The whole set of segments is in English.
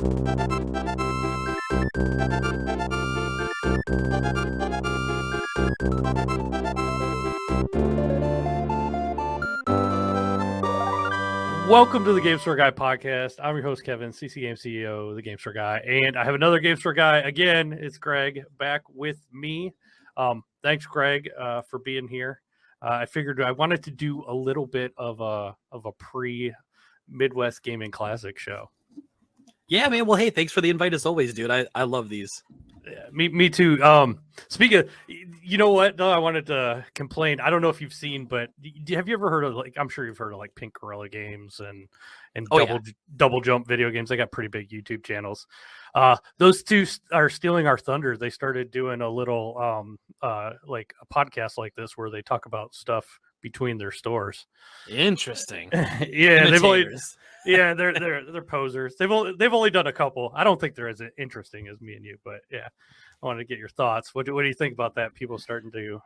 Welcome to the Game Store Guy podcast. I'm your host, Kevin, CC Game CEO, the Game Store Guy. And I have another Game Store Guy. Again, it's Gregg back with me. Thanks, Gregg, for being here. I figured I wanted to do a little bit of a pre-Midwest Gaming Classic show. Yeah, man. Well, hey, thanks for the invite as always, dude. I love these. Yeah, me too. Speaking of, you know what? No, I wanted to complain. I don't know if you've seen, but have you ever heard of, like, I'm sure you've heard of like Pink Gorilla Games and double jump video games. They got pretty big YouTube channels. Those two are stealing our thunder. They started doing a little like a podcast like this where they talk about stuff between their stores. Interesting. Yeah, they're posers. They've only done a couple. I don't think they're as interesting as me and you, but yeah, I wanted to get your thoughts. What do you think about that? People starting to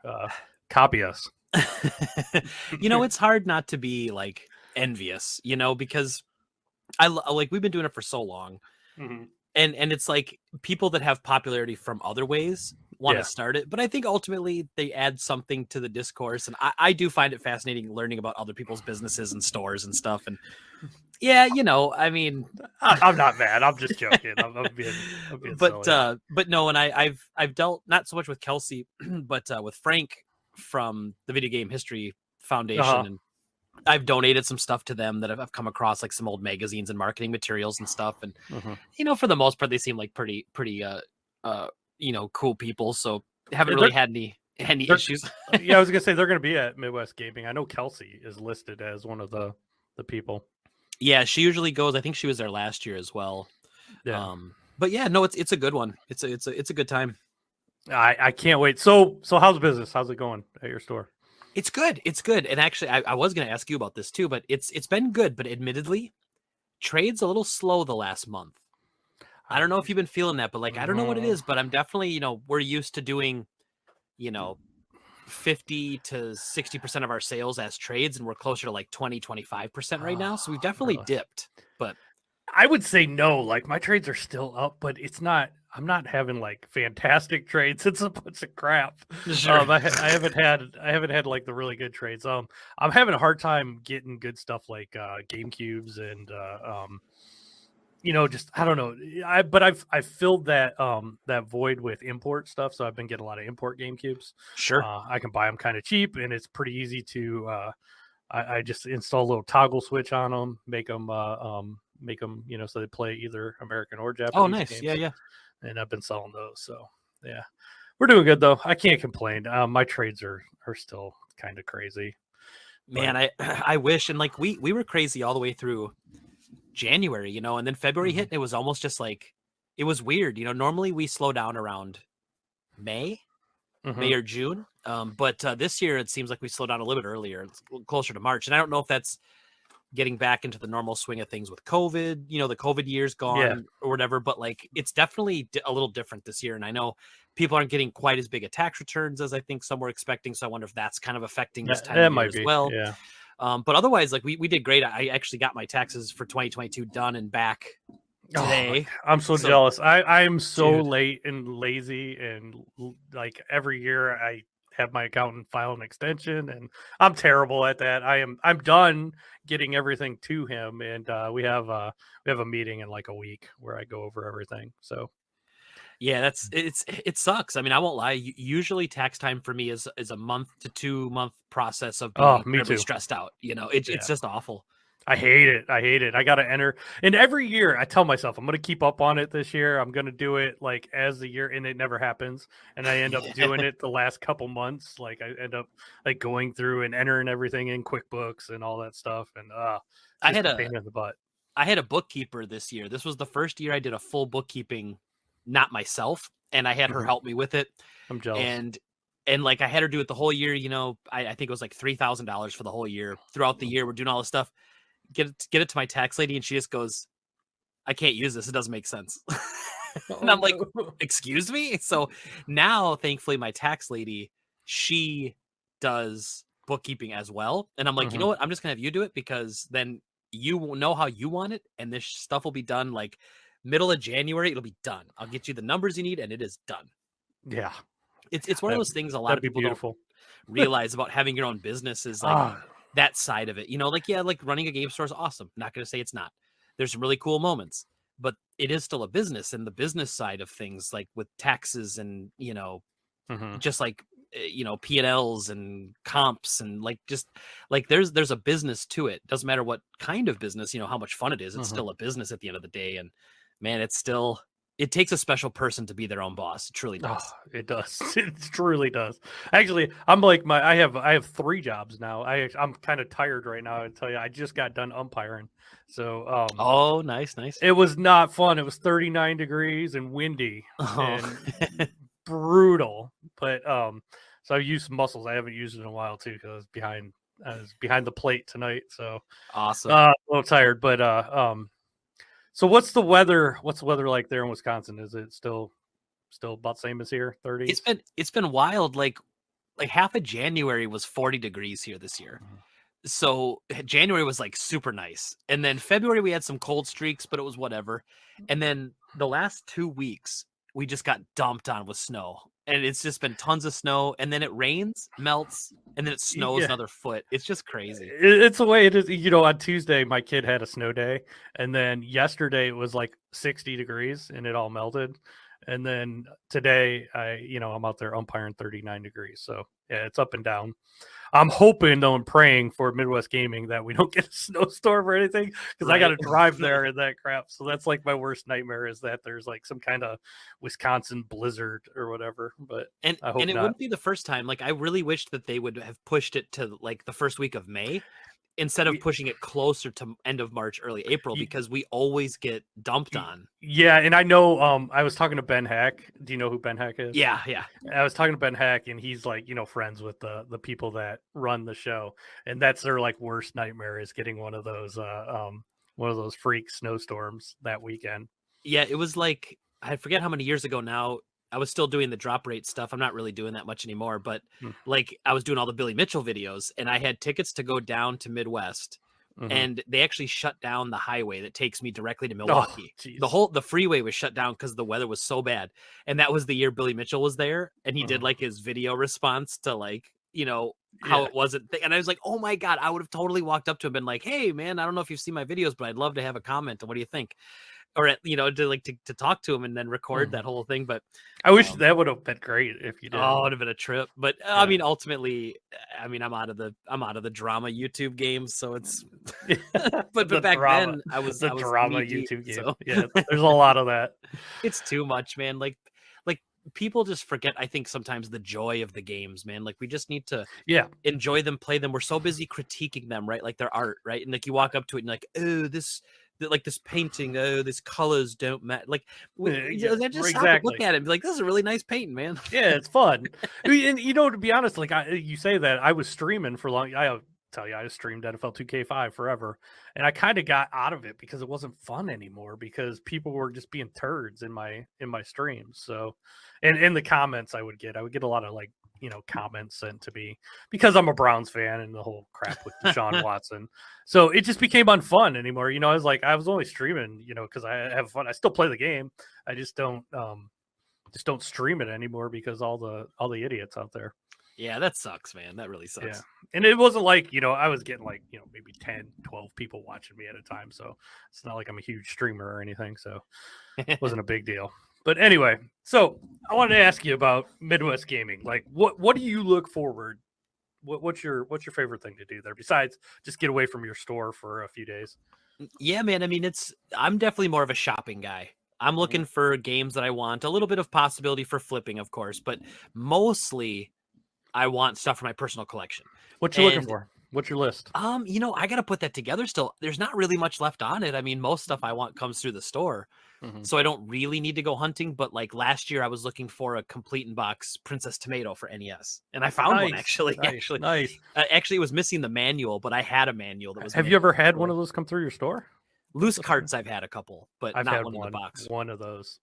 copy us. It's hard not to be like envious, because we've been doing it for so long. Mm-hmm. And it's like people that have popularity from other ways want to start it. But I think ultimately they add something to the discourse. And I do find it fascinating learning about other people's businesses and stores and stuff. And yeah, I mean, I'm not mad. I'm just joking. I'm being but silly. But no, and I've dealt not so much with Kelsey, but with Frank from the Video Game History Foundation. And I've donated some stuff to them that I've come across, like some old magazines and marketing materials and stuff. And, for the most part, they seem like pretty, cool people. So haven't really had any issues. Yeah, I was going to say they're going to be at Midwest Gaming. I know Kelsey is listed as one of the people. Yeah, she usually goes. I think she was there last year as well. Yeah. But yeah, no, it's a good one. It's a good time. I can't wait. So how's business? How's it going at your store? It's good. It's good. And actually, I was going to ask you about this too, but it's been good. But admittedly, trade's a little slow the last month. I don't know if you've been feeling that, but like, I don't know what it is, but I'm definitely, we're used to doing, 50 to 60% of our sales as trades, and we're closer to like 20-25% right now. So we've definitely dipped, but I would say no, like my trades are still up, but I'm not having like fantastic trades. It's a bunch of crap. Sure. I haven't had like the really good trades. I'm having a hard time getting good stuff like GameCubes and just I don't know. I've filled that void with import stuff, so I've been getting a lot of import GameCubes. Sure. I can buy them kind of cheap, and it's pretty easy to. I just install a little toggle switch on them, make them so they play either American or Japanese. Oh, nice. Games. Yeah. And I've been selling those. So yeah, we're doing good though. I can't complain. My trades are still kind of crazy. Man, I wish. And like we were crazy all the way through January, and then February hit and it was almost just like, it was weird. Normally we slow down around May or June. But this year it seems like we slowed down a little bit earlier. It's closer to March. And I don't know if that's getting back into the normal swing of things with COVID, the COVID year's gone or whatever, but like, it's definitely a little different this year. And I know people aren't getting quite as big a tax returns as I think some were expecting. So I wonder if that's kind of affecting this time of year as well. Yeah. But otherwise, like we did great. I actually got my taxes for 2022 done and back today. I'm so jealous. I am so late and lazy, and like every year I have my accountant file an extension, and I'm terrible at that. I'm done getting everything to him, and we have a meeting in like a week where I go over everything. So yeah, it sucks. I mean, I won't lie. Usually tax time for me is a month to 2 month process of being incredibly stressed out. It's just awful. I hate it. I got to enter. And every year I tell myself I'm going to keep up on it this year. I'm going to do it like as the year, and it never happens. And I end up doing it the last couple months. Like I end up like going through and entering everything in QuickBooks and all that stuff. And I had a pain in the butt. I had a bookkeeper this year. This was the first year I did a full bookkeeping, not myself. And I had her help me with it. I'm jealous. And like I had her do it the whole year. I think it was like $3,000 for the whole year. Throughout the year, we're doing all this stuff. Get it to my tax lady, and she just goes, I can't use this. It doesn't make sense. And I'm like, excuse me? So now, thankfully, my tax lady, she does bookkeeping as well. And I'm like, you know what? I'm just going to have you do it, because then you will know how you want it. And this stuff will be done like middle of January, it'll be done. I'll get you the numbers you need, and it is done. Yeah. It's one of those things a lot That'd of be people beautiful. don't realize about having your own business is like that side of it. You know, like, yeah, like running a game store is awesome. Not going to say it's not. There's some really cool moments, but it is still a business, and the business side of things, like with taxes and, you know, just like, you know, P&Ls and comps and like, just like there's a business to it. Doesn't matter what kind of business, you know, how much fun it is. It's still a business at the end of the day. And man, it takes a special person to be their own boss. It truly does. Oh, it does. It truly does. Actually, I'm like I have 3 jobs now. I'm kind of tired right now. I tell you, I just got done umpiring. So oh, nice. It was not fun. It was 39 degrees and windy and brutal. But so I used some muscles I haven't used in a while too, because I was behind the plate tonight. So awesome. A little tired, but so what's the weather like there in Wisconsin? Is it still about the same as here, 30? It's been wild. Like half of January was 40 degrees here this year. So January was like super nice. And then February we had some cold streaks, but it was whatever. And then the last 2 weeks we just got dumped on with snow. And it's just been tons of snow, and then it rains, melts, and then it snows another foot. It's just crazy. It's the way it is. You know, on Tuesday my kid had a snow day, and then yesterday it was like 60 degrees and it all melted. And then today I'm out there umpiring 39 degrees. So yeah, it's up and down. I'm hoping, though, and praying for Midwest Gaming that we don't get a snowstorm or anything, because I got to drive there and that crap. So that's like my worst nightmare, is that there's like some kind of Wisconsin blizzard or whatever. But I hope it wouldn't be the first time. Like, I really wished that they would have pushed it to like the first week of May, instead of pushing it closer to end of March, early April, because we always get dumped on. Yeah, and I know I was talking to Ben Hack. Do you know who Ben Hack is? Yeah. I was talking to Ben Hack, and he's like, friends with the people that run the show, and that's their like worst nightmare, is getting one of those freak snowstorms that weekend. Yeah, it was like, I forget how many years ago now. I was still doing the drop rate stuff. I'm not really doing that much anymore, but like I was doing all the Billy Mitchell videos, and I had tickets to go down to Midwest, and they actually shut down the highway that takes me directly to Milwaukee. The freeway was shut down because the weather was so bad. And that was the year Billy Mitchell was there, and he did like his video response to like, how it wasn't. And I was like, oh my God, I would have totally walked up to him and been like, hey man, I don't know if you've seen my videos, but I'd love to have a comment. And what do you think? Or to talk to him and then record that whole thing. But I wish that would have been great if you did. Oh, it would have been a trip. But I mean, ultimately, I'm out of the drama YouTube game, so it's. but back then, I was drama YouTube game. So. Yeah, there's a lot of that. It's too much, man. Like people just forget, I think, sometimes the joy of the games, man. Like, we just need to enjoy them, play them. We're so busy critiquing them, right? Like their art, right? And like you walk up to it and like, oh, this painting, oh, these colors don't match. Like, just stop and look at it and be like, this is a really nice painting, man. Yeah, it's fun. And to be honest, like you say that, I was streaming for long. I tell you, I streamed NFL 2K5 forever, and I kind of got out of it because it wasn't fun anymore, because people were just being turds in my streams. So, and in the comments I would get a lot of like, comments sent to me because I'm a Browns fan and the whole crap with Deshaun Watson. So it just became unfun anymore. I was like, I was only streaming, because I have fun. I still play the game. I just don't stream it anymore because all the idiots out there. Yeah, that sucks, man. That really sucks. Yeah. And it wasn't like, I was getting like, maybe 10, 12 people watching me at a time. So it's not like I'm a huge streamer or anything. So it wasn't a big deal. But anyway, so I wanted to ask you about Midwest Gaming. Like, what do you look forward? What's your favorite thing to do there besides just get away from your store for a few days? Yeah, man. I mean, I'm definitely more of a shopping guy. I'm looking for games that I want, a little bit of possibility for flipping, of course, but mostly I want stuff for my personal collection. What you looking for? What's your list? I got to put that together still. There's not really much left on it. I mean, most stuff I want comes through the store. So I don't really need to go hunting. But like last year, I was looking for a complete in box Princess Tomato for NES, and I found one actually. Nice. Actually, it was missing the manual, but I had a manual that was. Have you ever had one of those come through your store? Loose carts, I've had a couple, but I've not had one in the box. One of those.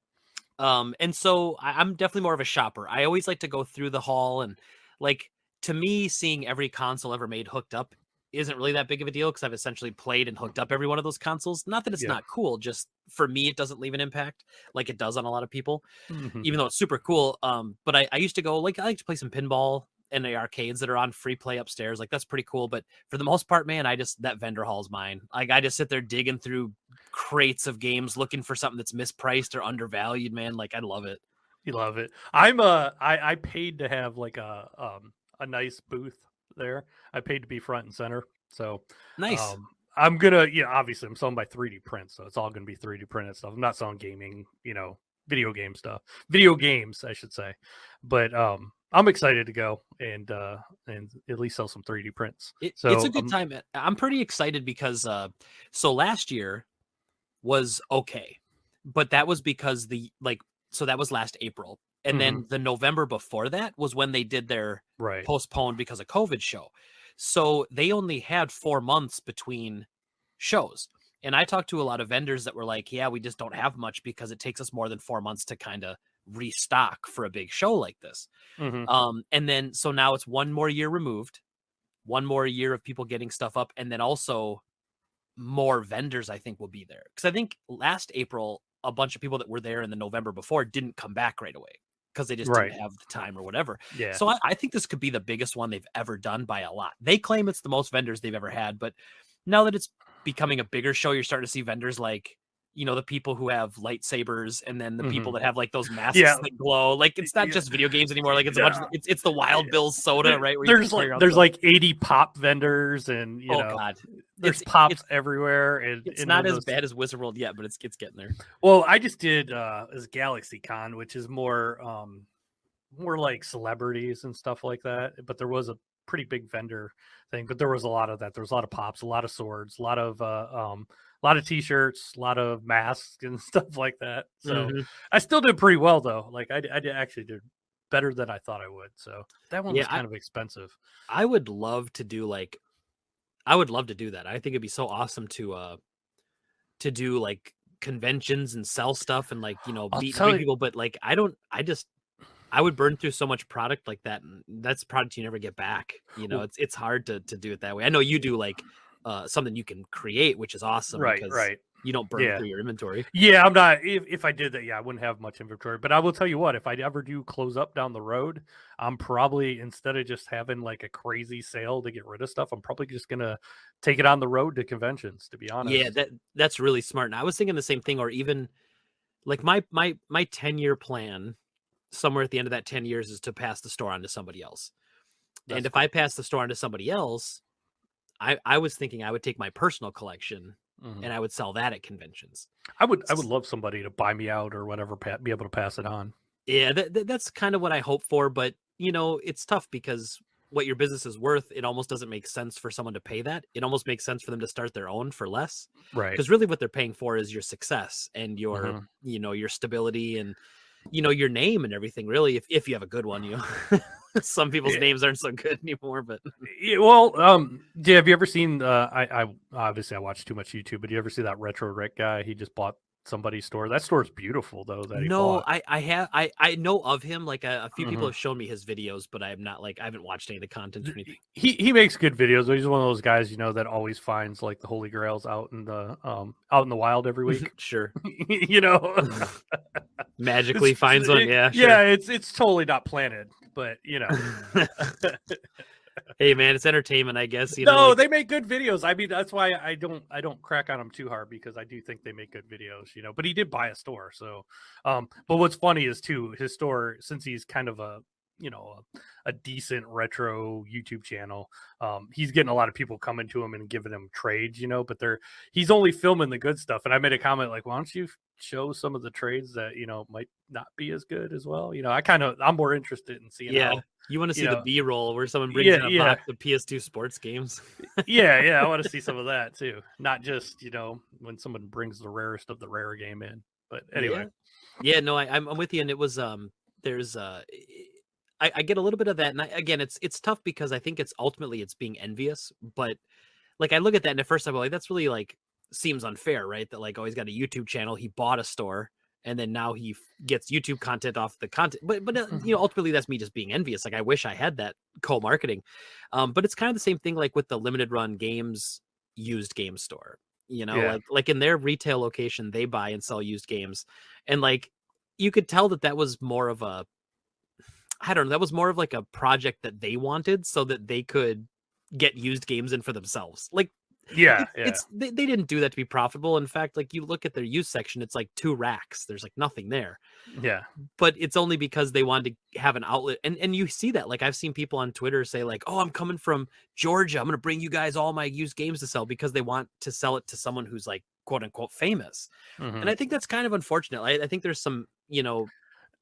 And so I'm definitely more of a shopper. I always like to go through the haul, and like, to me, seeing every console ever made hooked up isn't really that big of a deal because I've essentially played and hooked up every one of those consoles. Not that it's not cool, just for me, it doesn't leave an impact like it does on a lot of people, even though it's super cool. But I used to go, like, I like to play some pinball in the arcades that are on free play upstairs. Like, that's pretty cool. But for the most part, man, that vendor hall is mine. Like, I just sit there digging through crates of games looking for something that's mispriced or undervalued, man. Like, I love it. You love it. I paid to have like a nice booth there. I paid to be front and center. So Nice. I'm gonna, obviously I'm selling by 3D print, so it's all gonna be 3D printed stuff. I'm not selling gaming, video game stuff. Video games, I should say. But I'm excited to go and at least sell some 3D prints. It's a good time. I'm pretty excited because so last year was okay, but that was because so that was last April. And then the November before that was when they did their postponed because of COVID show. So they only had 4 months between shows. And I talked to a lot of vendors that were like, yeah, we just don't have much because it takes us more than 4 months to kind of restock for a big show like this. And then, so now it's 1 more year removed, 1 more year of people getting stuff up. And then also more vendors, I think, will be there. Because I think last April, a bunch of people that were there in the November before didn't come back right away because they just didn't have the time or whatever. Yeah. So I think this could be the biggest one they've ever done by a lot. They claim it's the most vendors they've ever had, but now that it's becoming a bigger show, you're starting to see vendors like, the people who have lightsabers and then the people that have like those masks that glow. Like, it's not just video games anymore. Like, it's a bunch of, it's the Wild Bill's soda, right? Where there's like 80 pop vendors and God, there's pops everywhere. And it's not as bad as Wizard World yet, but it's getting there. Well, I just did as Galaxy Con, which is more like celebrities and stuff like that. But there was a pretty big vendor thing. But there was a lot of that. There was a lot of pops, a lot of swords, a lot of t-shirts, a lot of masks and stuff like that. So I still did pretty well though. Like I actually did better than I thought I would. So that one was kind of expensive. I would love to do that. I think it'd be so awesome to do like conventions and sell stuff and like, meet people. But like, I would burn through so much product like that. And that's product you never get back. It's hard to do it that way. I know you do like something you can create, which is awesome. Right. You don't burn through your inventory. Yeah, I'm not. If I did that, I wouldn't have much inventory. But I will tell you what, if I ever do close up down the road, I'm probably, instead of just having like a crazy sale to get rid of stuff, I'm probably just gonna take it on the road to conventions. To be honest, yeah, that's really smart. And I was thinking the same thing, or even like my 10-year plan. Somewhere at the end of that 10 years is to pass the store on to somebody else. And if I pass the store on to somebody else, I was thinking I would take my personal collection and I would sell that at conventions. I would love somebody to buy me out or whatever, be able to pass it on. Yeah, that's kind of what I hope for. But, it's tough because what your business is worth, it almost doesn't make sense for someone to pay that. It almost makes sense for them to start their own for less. Right. Because really what they're paying for is your success and your, your stability and, your name and everything, really, if you have a good one. Some people's names aren't so good anymore, but have you ever seen I obviously I watch too much YouTube, but do you ever see that Retro Rick guy? He just bought somebody's store. That store is beautiful though. I know of him. Like a few people have shown me his videos, but I haven't watched any of the content or anything. He makes good videos. He's one of those guys, that always finds like the holy grails out in the wild every week. Sure. Magically finds one. Yeah. Sure. Yeah. It's totally not planted, but Hey man, it's entertainment, I guess. They make good videos. I mean, that's why I don't crack on them too hard, because I do think they make good videos, But he did buy a store, so. But what's funny is too, his store, since he's kind of a decent retro YouTube channel, he's getting a lot of people coming to him and giving him trades, but he's only filming the good stuff. And I made a comment like, why don't you show some of the trades that might not be as good as well? I'm more interested in seeing how, you want to see the B-roll where someone brings in a box of PS2 sports games. I want to see some of that too, not just when someone brings the rarest of the rare game in. But anyway, no, I'm with you. And it was there's I get a little bit of that, and again, it's tough because I think it's being envious. But like I look at that, and at first I'm like, that's really like seems unfair, right? That like, oh, he's got a YouTube channel, he bought a store, and then now he gets YouTube content off the content. But you know, ultimately that's me just being envious. Like I wish I had that co-marketing. But it's kind of the same thing like with the limited run games used game store. You know, Yeah. like in their retail location, they buy and sell used games, and like you could tell that was more of a, I don't know, that was more of like a project that they wanted so that they could get used games in for themselves. Like Yeah. they didn't do that to be profitable. In fact, like you look at their used section, it's like 2 racks. There's like nothing there. Yeah. But it's only because they wanted to have an outlet. And you see that. Like I've seen people on Twitter say like, "Oh, I'm coming from Georgia. I'm going to bring you guys all my used games to sell," because they want to sell it to someone who's like quote unquote famous. And I think that's kind of unfortunate. I think there's some, you know,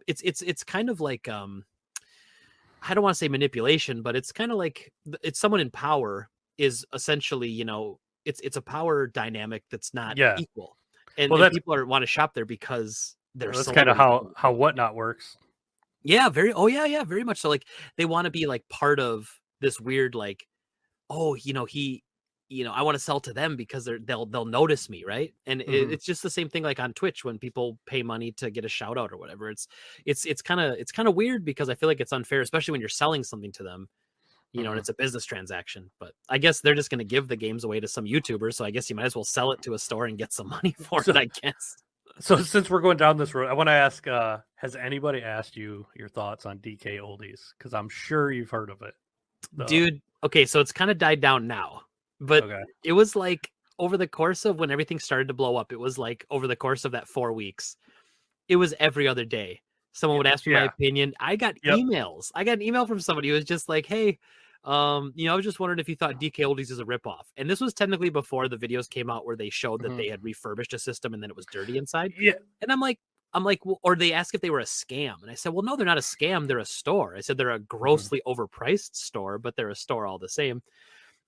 it's kind of like I don't want to say manipulation, but it's kind of like it's someone in power is essentially, you know, it's a power dynamic that's not Yeah. equal. And, Well, and that's people want to shop there because they're that's kind of celebrities. how Whatnot works. Yeah, very. Oh yeah, very much so. Like they want to be like part of this weird like, oh, you know, you know, I want to sell to them because they'll notice me, right? And it's just the same thing like on Twitch when people pay money to get a shout out or whatever. It's kind of weird because I feel like it's unfair, especially when you're selling something to them, you know, and it's a business transaction. But I guess they're just going to give the games away to some YouTubers, so I guess you might as well sell it to a store and get some money for it, I guess. So since we're going down this road, I want to ask: has anybody asked you your thoughts on DK Oldies? Because I'm sure you've heard of it, dude. Okay, so it's kind of died down now, but it was like over the course of when everything started to blow up. It was like over the course of that 4 weeks, it was every other day. Someone would ask me my opinion. I got emails. I got an email from somebody who was just like, "Hey, you know, I was just wondering if you thought DK Oldies is a ripoff." And this was technically before the videos came out where they showed that they had refurbished a system and then it was dirty inside. Yeah. And I'm like, well, or they asked if they were a scam. And I said, well, no, they're not a scam. They're a store. I said, they're a grossly overpriced store, but they're a store all the same.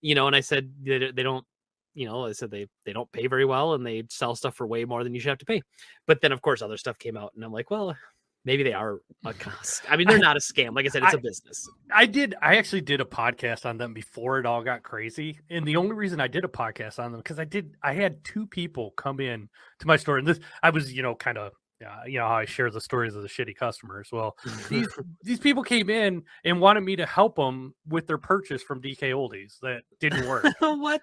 You know, and I said, they don't, you know, I said they don't pay very well and they sell stuff for way more than you should have to pay. But then, of course, other stuff came out and I'm like, well, maybe they are I mean, they're not a scam. Like I said, it's a business. I actually did a podcast on them before it all got crazy. And the only reason I did a podcast on them, because I had 2 people come in to my store. And this, I was, you know, kind of, you know, how I share the stories of the shitty customers. Well, these people came in and wanted me to help them with their purchase from DK Oldies that didn't work. What?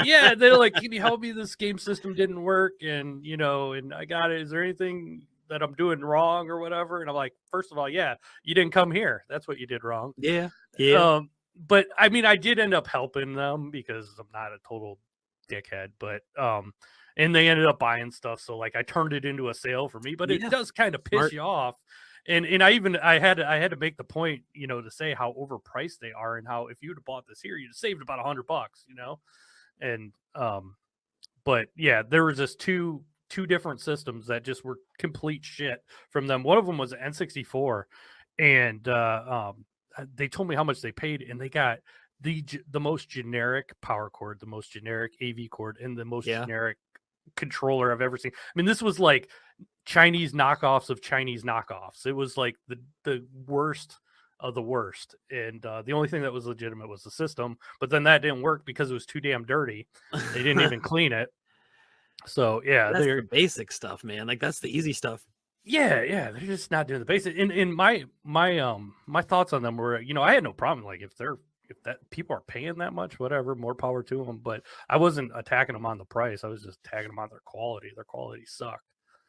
Yeah. They're like, can you help me? This game system didn't work. And, you know, and I got it. Is there anything that I'm doing wrong or whatever? And I'm like, first of all, yeah, you didn't come here. That's what you did wrong. Yeah. But I mean, I did end up helping them because I'm not a total dickhead, but and they ended up buying stuff. So like I turned it into a sale for me, but it does kind of piss you off. And I had to make the point, you know, to say how overpriced they are and how if you'd have bought this here, you'd have saved about $100, you know? And but yeah, there was just two different systems that just were complete shit from them. One of them was an N64, and they told me how much they paid, and they got the most generic power cord, the most generic AV cord, and the most generic controller I've ever seen. I mean, this was like Chinese knockoffs of Chinese knockoffs. It was like the worst of the worst. And the only thing that was legitimate was the system, but then that didn't work because it was too damn dirty. They didn't even clean it. So yeah, that's the basic stuff, man. Like that's the easy stuff. Yeah, they're just not doing the basic. And my thoughts on them were, you know, I had no problem. Like if that people are paying that much, whatever, more power to them. But I wasn't attacking them on the price. I was just tagging them on their quality. Their quality sucked.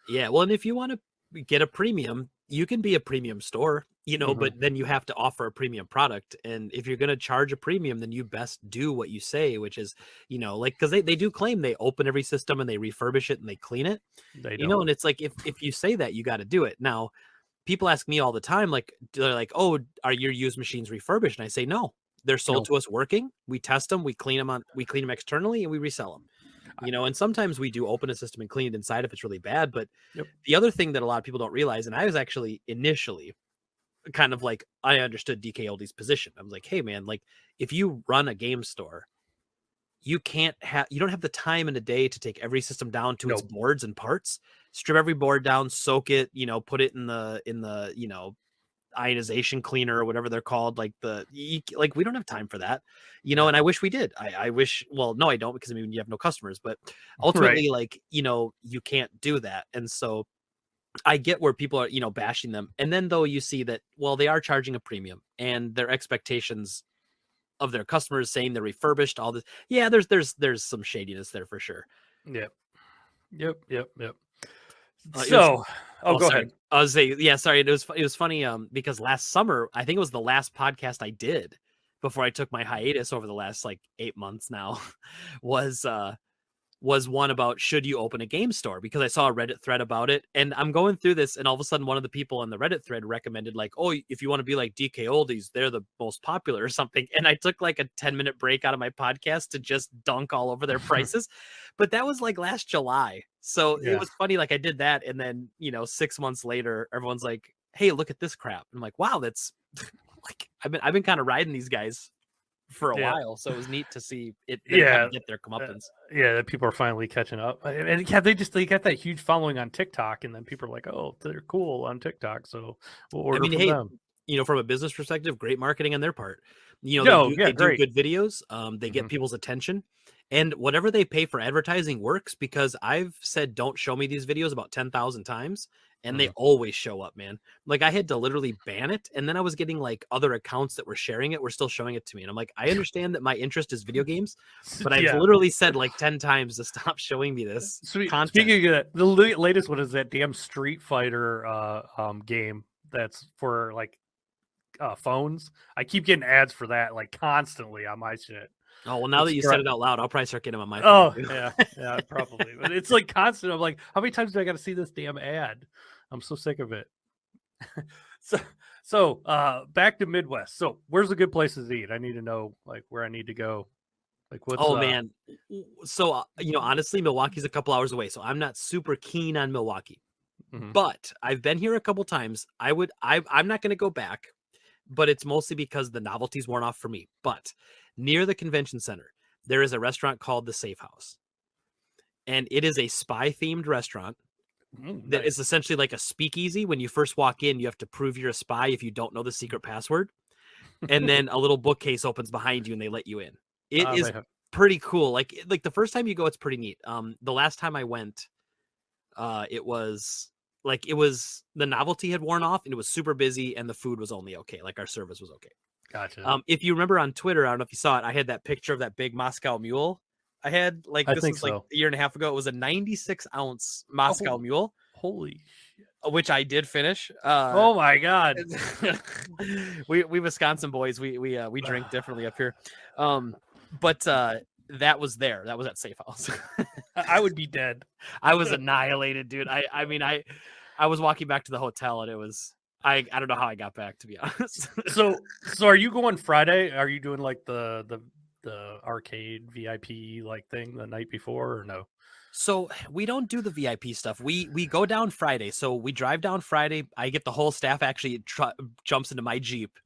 Yeah, well, and if you want to get a premium, you can be a premium store, you know, but then you have to offer a premium product. And if you're going to charge a premium, then you best do what you say, which is, you know, like, because they do claim they open every system and they refurbish it and they clean it, you know, and it's like, if you say that, you got to do it. Now, people ask me all the time, like, they're like, oh, are your used machines refurbished? And I say, no, they're sold to us working. We test them, we clean them externally, and we resell them. You know, and sometimes we do open a system and clean it inside if it's really bad. But the other thing that a lot of people don't realize, and I was actually initially kind of like, I understood DK Oldie's position. I was like, hey man, like if you run a game store, you don't have the time in a day to take every system down to its boards and parts, strip every board down, soak it, you know, put it in the, you know, ionization cleaner or whatever they're called. Like we don't have time for that, you know, and I wish we did. I wish, well, no, I don't, because I mean, you have no customers, but ultimately like, you know, you can't do that. And so I get where people are, bashing them. And then though you see that, well, they are charging a premium and their expectations of their customers saying they're refurbished, all this. Yeah, there's some shadiness there for sure. Yep. Yep. It was, So, go sorry. ahead. I was saying, yeah, sorry. It was funny because last summer, I think it was the last podcast I did before I took my hiatus over the last like 8 months now was one about should you open a game store, because I saw a Reddit thread about it, and I'm going through this, and all of a sudden one of the people in the Reddit thread recommended like, oh, if you want to be like DK Oldies, they're the most popular or something, and I took like a 10-minute break out of my podcast to just dunk all over their prices. But that was like last July, so Yeah. it was funny, like I did that, and then 6 months later everyone's like, hey, look at this crap. I'm like, wow, that's like I've been kind of riding these guys for a while, so it was neat to see it kind of get their comeuppance. That people are finally catching up, and they got that huge following on TikTok, and then people are like, oh, they're cool on TikTok, so we'll order from them. From a business perspective, great marketing on their part. They do good videos. They get people's attention, and whatever they pay for advertising works, because I've said don't show me these videos about 10,000 times, and they always show up, man. Like I had to literally ban it, and then I was getting like other accounts that were sharing it were still showing it to me, and I'm like, I understand that my interest is video games, but I've literally said like 10 times to stop showing me this content. Speaking of that, the latest one is that damn Street Fighter game that's for like phones. I keep getting ads for that like constantly on my shit. Oh, well, now that you said it out loud, I'll probably start getting them on my phone. Oh, yeah, probably. But it's like constant. I'm like, how many times do I got to see this damn ad? I'm so sick of it. So back to Midwest. So where's the good places to eat? I need to know like where I need to go. Like what's man. So honestly, Milwaukee's a couple hours away, so I'm not super keen on Milwaukee. But I've been here a couple times. I'm not going to go back, but it's mostly because the novelty's worn off for me. But near the convention center, there is a restaurant called the Safe House, and it is a spy-themed restaurant that is essentially like a speakeasy. When you first walk in, you have to prove you're a spy if you don't know the secret password, and then a little bookcase opens behind you and they let you in. It is pretty cool. Like the first time you go, it's pretty neat. The last time I went, it was the novelty had worn off and it was super busy and the food was only okay. Like our service was okay. Gotcha. If you remember on Twitter, I don't know if you saw it, I had that picture of that big Moscow mule I had. Like this was like a year and a half ago. It was a 96-ounce Moscow mule. Holy shit. Which I did finish. Oh my god. we Wisconsin boys, we drink differently up here. But that was there. That was at Safe House. I would be dead. I was annihilated, dude. I mean, I was walking back to the hotel and it was I don't know how I got back, to be honest. So are you going Friday? Are you doing like the arcade VIP like thing the night before or no? So we don't do the VIP stuff. We go down Friday. So we drive down Friday. I get the whole staff actually jumps into my Jeep.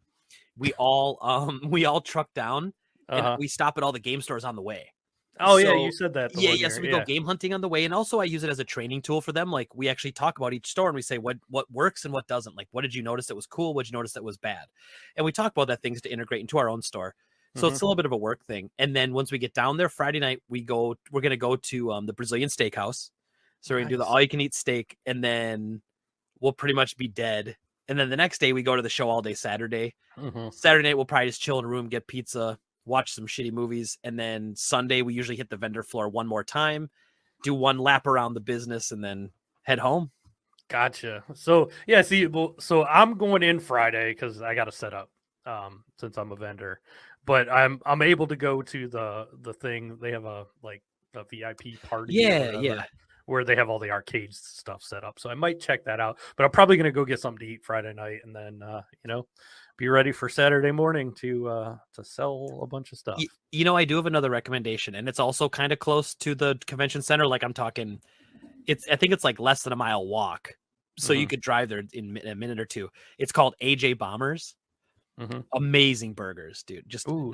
We all truck down and we stop at all the game stores on the way. Oh, so, yeah, you said that. So we go game hunting on the way, and also I use it as a training tool for them. Like we actually talk about each store and we say what works and what doesn't. Like what did you notice that was cool? What did you notice that was bad? And we talk about that things to integrate into our own store. So it's a little bit of a work thing. And then once we get down there Friday night, we're going to go to the Brazilian steakhouse. So we're going to do the all-you-can-eat steak, and then we'll pretty much be dead. And then the next day we go to the show all day Saturday. Saturday night we'll probably just chill in a room, get pizza, watch some shitty movies. And then Sunday we usually hit the vendor floor one more time, do one lap around the business, and then head home. Gotcha. So yeah, so I'm going in Friday because I got to set up since I'm a vendor. But I'm able to go to the thing. They have a VIP party, where they have all the arcade stuff set up. So I might check that out. But I'm probably gonna go get something to eat Friday night, and then be ready for Saturday morning to sell a bunch of stuff. I do have another recommendation, and it's also kind of close to the convention center. Like I'm talking, I think it's like less than a mile walk, so you could drive there in a minute or two. It's called AJ Bombers. Amazing burgers, dude.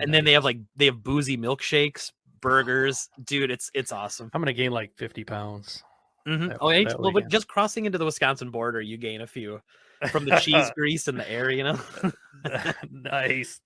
Then they have boozy milkshakes, burgers, dude. It's awesome. I'm gonna gain like 50 pounds. But just crossing into the Wisconsin border, you gain a few. from the cheese grease in the air, you know. Nice.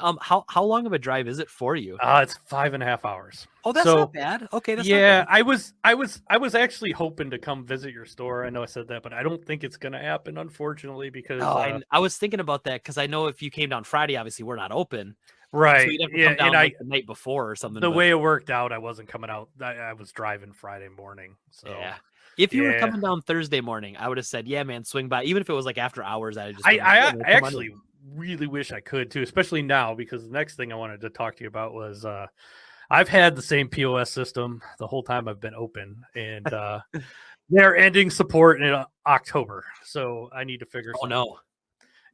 How long of a drive is it for you? It's 5.5 hours. Oh, that's So not bad. Okay, that's not yeah, bad. I was actually hoping to come visit your store. I know I said that, but I don't think it's gonna happen, unfortunately, because Oh, I was thinking about that because I know if you came down Friday, obviously we're not open, so right, you'd have to yeah, come and down like the night before or something. the But way it worked out, I wasn't coming out. I was driving Friday morning, so yeah, if you were yeah. coming down Thursday morning, I would have said, "Yeah, man, swing by." Even if it was like after hours, I'd have just I been like, I, "Yeah, I man, come on in." actually really wish I could too, especially now because the next thing I wanted to talk to you about was I've had the same POS system the whole time I've been open, and they're ending support in October, so I need to figure Oh something. no,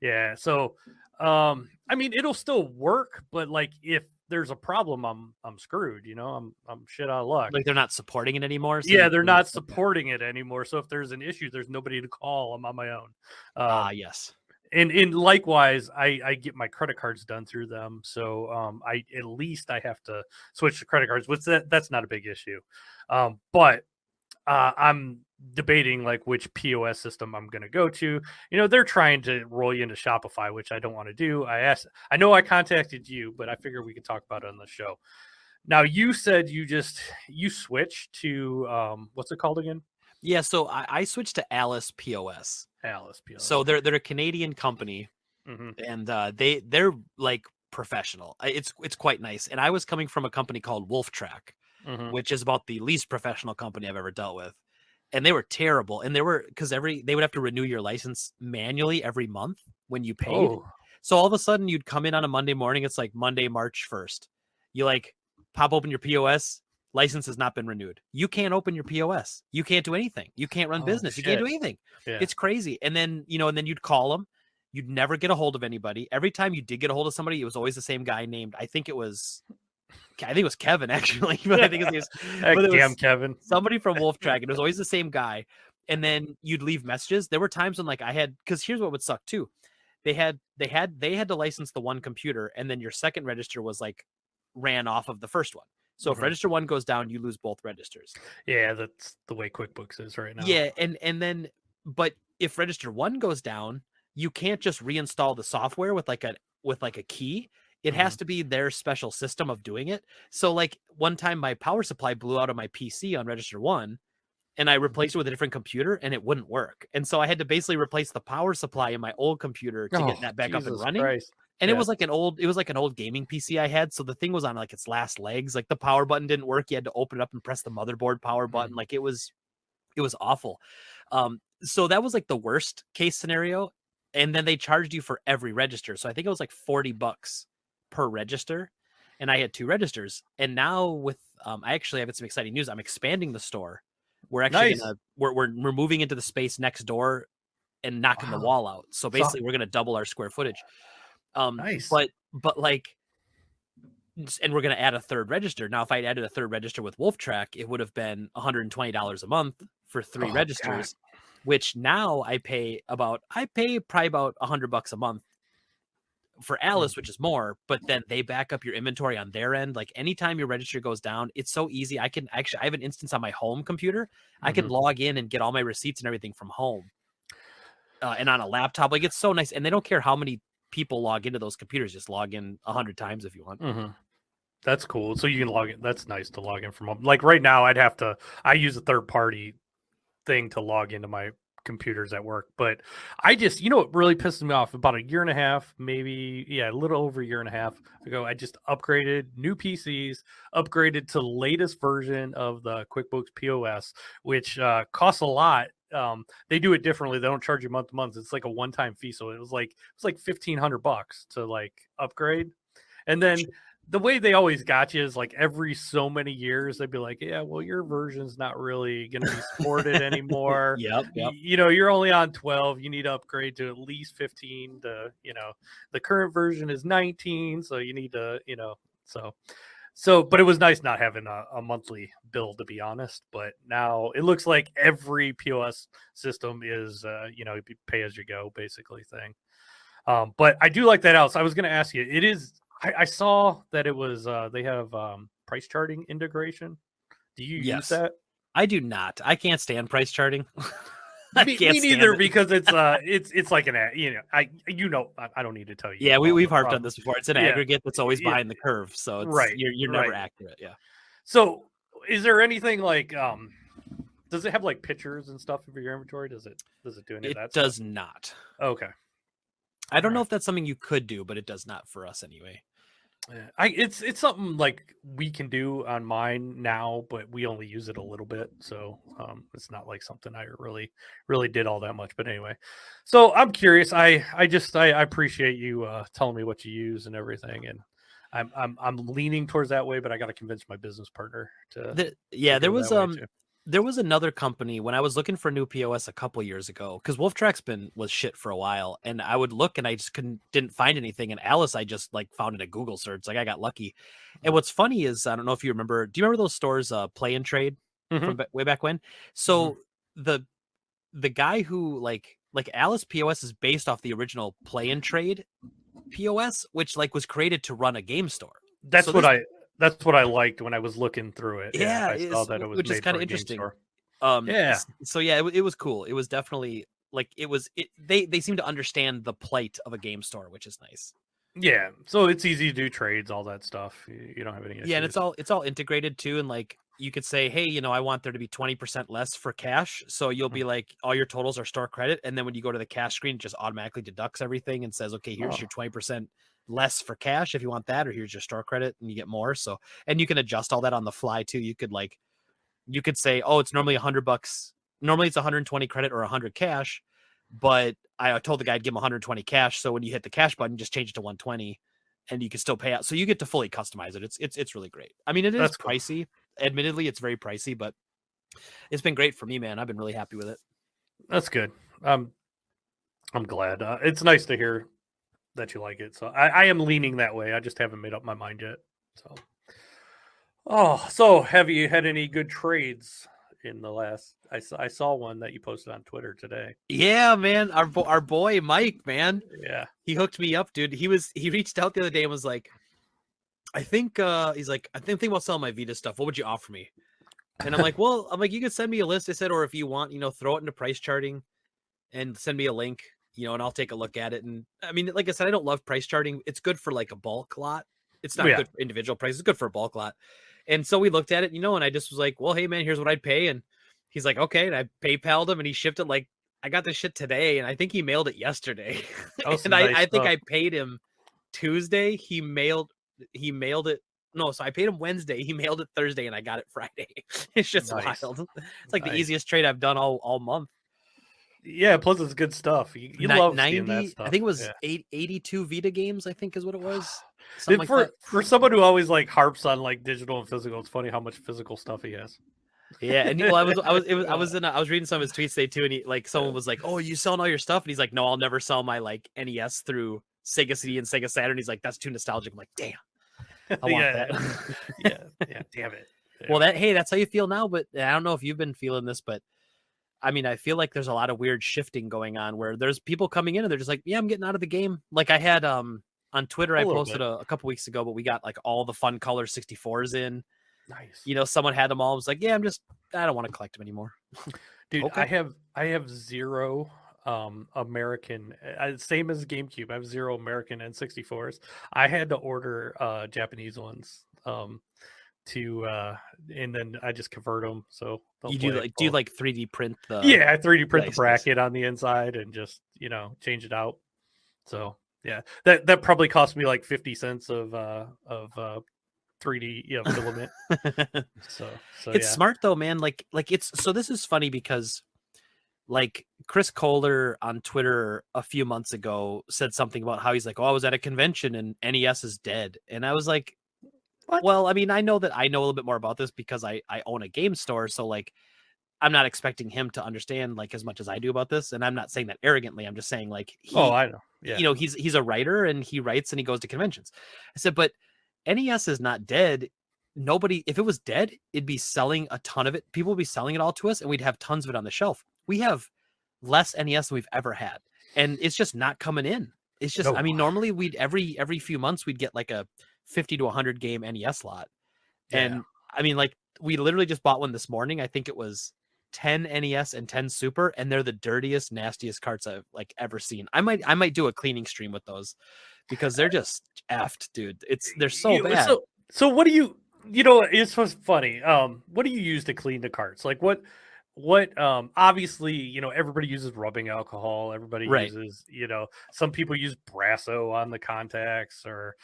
Yeah, so I mean it'll still work, but like if there's a problem, I'm screwed. You know, I'm shit out of luck. like they're not supporting it anymore. So Yeah, you they're can't. not Okay. supporting it anymore. So if there's an issue, there's nobody to call. I'm on my own. Ah, Um, yes. and likewise, I get my credit cards done through them. So I at least I have to switch to credit cards, which that's not a big issue. But I'm debating like which POS system I'm going to go to. You know, they're trying to roll you into Shopify, which I don't want to do. I know I contacted you, but I figure we could talk about it on the show. Now you said you switched to what's it called again? Yeah, so I switched to Alice POS. Alice POS. So Okay. they're a Canadian company, Mm-hmm. and they're like professional. It's quite nice. And I was coming from a company called Wolf Track, Mm-hmm. which is about the least professional company I've ever dealt with. And they were terrible. And they were because they would have to renew your license manually every month when you paid. Oh, So all of a sudden you'd come in on a Monday morning. It's like Monday, March 1st. You like pop open your POS. License has not been renewed. You can't open your POS. You can't do anything. You can't run oh business. You can't do shit. anything. Yeah. It's crazy. And then, and then you'd call them. You'd never get a hold of anybody. Every time you did get a hold of somebody, it was always the same guy named, I think it was Kevin actually, but I think his name was, but it Damn was Kevin. somebody from Wolf Track. And it was always the same guy. And then you'd leave messages. There were times when like because here's what would suck too. They had to license the one computer, and then your second register was like ran off of the first one. So if Mhm. register one goes down, you lose both registers. Yeah, that's the way QuickBooks is right now. Yeah, and then but if register one goes down, you can't just reinstall the software with like a key. It has Mhm. to be their special system of doing it. So like one time my power supply blew out of my PC on register one, and I replaced it with a different computer and it wouldn't work. And so I had to basically replace the power supply in my old computer to get Oh, that back up and Jesus running. Christ. And Yeah. it was like an old gaming PC I had. So the thing was on like its last legs. Like the power button didn't work. You had to open it up and press the motherboard power button. Mhm. Like it was awful. So that was like the worst case scenario. And then they charged you for every register. So I think it was like $40 per register. And I had 2 registers. And now with I actually have some exciting news. I'm expanding the store. We're actually Nice. we're moving into the space next door and knocking the Wow. wall out. So So basically we're gonna double our square footage. nice. But like and we're going to add a third register. Now, if I'd added a third register with Wolf Track, it would have been $120 a month for 3 Oh God. registers, which now I pay probably about $100 a month for Alice, which is more, but then they back up your inventory on their end. Like anytime your register goes down, it's so easy. I have an instance on my home computer. I can Mhm. log in and get all my receipts and everything from home. And on a laptop, like it's so nice. And they don't care how many people log into those computers. Just log in 100 times if you want. Mhm. That's cool. So you can log in. That's nice to log in from home. Like right now, I use a third party thing to log into my computers at work. But what really pisses me off about a year and a half, maybe, yeah, a little over a year and a half ago, I just upgraded new PCs, upgraded to the latest version of the QuickBooks POS, which costs a lot. They do it differently. They don't charge you month to month. It's like a one-time fee. So it was like $1,500 to like upgrade. And then the way they always got you is like every so many years they'd be like, yeah, well, your version's not really going to be supported anymore. Yep. You're only on 12. You need to upgrade to at least 15 to, the current version is 19. So you need to, but it was nice not having a monthly bill, to be honest. But now it looks like every POS system is, pay as you go basically thing. But I do like that out. So I was going to ask you, it is, I saw that it was they have price charting integration. Do you use Yes. that? I do not. I can't stand price charting. I Me, can't me stand neither, it. because it's like an I don't need to tell you. Yeah, all we've the harped on problems. this before. It's an Yeah, aggregate that's always yeah, behind the curve, so it's right, you're never right. accurate. Yeah. So, is there anything like does it have like pictures and stuff of your inventory? Does it do any of It that does stuff? not. Okay, I all don't know right. if that's something you could do, but it does not for us anyway. Yeah, it's something like we can do on mine now, but we only use it a little bit, so it's not like something I really did all that much. But anyway, so I'm curious. I appreciate you telling me what you use and everything, and I'm leaning towards that way, but I got to convince my business partner to Yeah, go that way too. there was another company when I was looking for new POS a couple years ago because Wolf Track's was shit for a while, and I would look and I just didn't find anything. And Alice, I just like found in a Google search. Like I got lucky. And what's funny is I don't know if you remember. Do you remember those stores, Play and Trade Hmm. from way back when? Hmm. So the the guy who like Alice POS is based off the original Play and Trade POS, which like was created to run a game store. So That's what this I that's what I liked when I was looking through it. Yeah, yeah I saw is that it was which is made kind for of a game interesting. store. Yeah, So yeah, it was cool. It was definitely like they seem to understand the plight of a game store, which is nice. yeah. So it's easy to do trades, all that stuff. You don't have any Yeah, and issues. it's all integrated too, and like you could say, hey, I want there to be 20% less for cash. So you'll Mm. be like, all your totals are store credit, and then when you go to the cash screen, it just automatically deducts everything and says, okay, here's Oh, your 20% less for cash if you want that, or here's your store credit, and you get more. So and you can adjust all that on the fly too. You could say, oh, it's normally $100. Normally it's 120 credit or 100 cash, but I told the guy I'd give him 120 cash. So when you hit the cash button, just change it to 120 and you can still pay out. So you get to fully customize it. It's really great. I mean, it is that's cool. pricey. Admittedly, it's very pricey, but it's been great for me, man. I've been really happy with it. That's good. I'm glad. It's nice to hear that you like it. So I am leaning that way. I just haven't made up my mind yet. So, so have you had any good trades in the last? I saw one that you posted on Twitter today. Yeah, man. Our boy Mike, man, Yeah. he hooked me up, dude. He reached out the other day and was like, I think he's like, I think about selling my Vita stuff. What would you offer me? And I'm like, you can send me a list. I said, or if you want, throw it into price charting and send me a link, and I'll take a look at it. And I mean, like I said, I don't love price charting. It's good for like a bulk lot. It's not Yeah. good for individual prices. It's good for a bulk lot. And so we looked at it, and I just was like, well, hey man, here's what I'd pay. And he's like, okay. And I PayPal'd him and he shipped it. Like I got this shit today. And I think he mailed it yesterday. Oh, And some nice I think stuff. I paid him Tuesday. He mailed it. No, so I paid him Wednesday. He mailed it Thursday, and I got it Friday. It's just Nice. wild. It's like the Nice. easiest trade I've done all month. Yeah. Plus, it's good stuff. You love seeing that 90, I stuff. think it was Yeah. 82 Vita games, I think is what it was. Something like For that. for someone who always like harps on like digital and physical, it's funny how much physical stuff he has. Yeah, and well, I was reading some of his tweets today too, and someone was like, "Oh, are you selling all your stuff?" And he's like, "No, I'll never sell my like NES through Sega CD and Sega Saturn." He's like, "That's too nostalgic." I'm like, "Damn, I want Yeah. that." Yeah. Damn it. Yeah. Well, that's how you feel now, but I don't know if you've been feeling this, but I mean, I feel like there's a lot of weird shifting going on where there's people coming in and they're just like, "Yeah, I'm getting out of the game." Like I had on Twitter, A I little posted bit. a couple weeks ago, but we got like all the Fun Color 64s in. Nice. Someone had them all. I was like, "Yeah, I don't want to collect them anymore." Dude, Okay. I have zero American, same as GameCube. I have zero American N64s. I had to order Japanese ones to and then I just convert them so they'll You play do you both. like 3D print the Yeah, I 3D print the nice, nice. bracket on the inside and just change it out. So yeah, that probably cost me like 50 cents of 3D filament. So It's yeah. smart though, man. Like this is funny because like Chris Kohler on Twitter a few months ago said something about how he's like, "Oh, I was at a convention and NES is dead." And I was like, What? well, I mean, I know that I know a little bit more about this because I own a game store, so like I'm not expecting him to understand like as much as I do about this, and I'm not saying that arrogantly. I'm just saying like Oh, I know. Yeah. he's a writer and he writes and he goes to conventions. I said, but NES is not dead. If it was dead, it'd be selling a ton of it. People would be selling it all to us, and we'd have tons of it on the shelf. We have less NES than we've ever had, and it's just not coming in. It's just, No. I mean, normally we'd every few months we'd get like a 50 to 100 game NES lot, Yeah. and I mean, like we literally just bought one this morning. I think it was 10 NES and 10 Super, and they're the dirtiest, nastiest carts I've like ever seen. I might do a cleaning stream with those because they're just effed, dude. They're so bad. So what do you, it's what's funny. What do you use to clean the carts? Like what obviously, everybody uses rubbing alcohol. Everybody uses, some people use Brasso on the contacts or,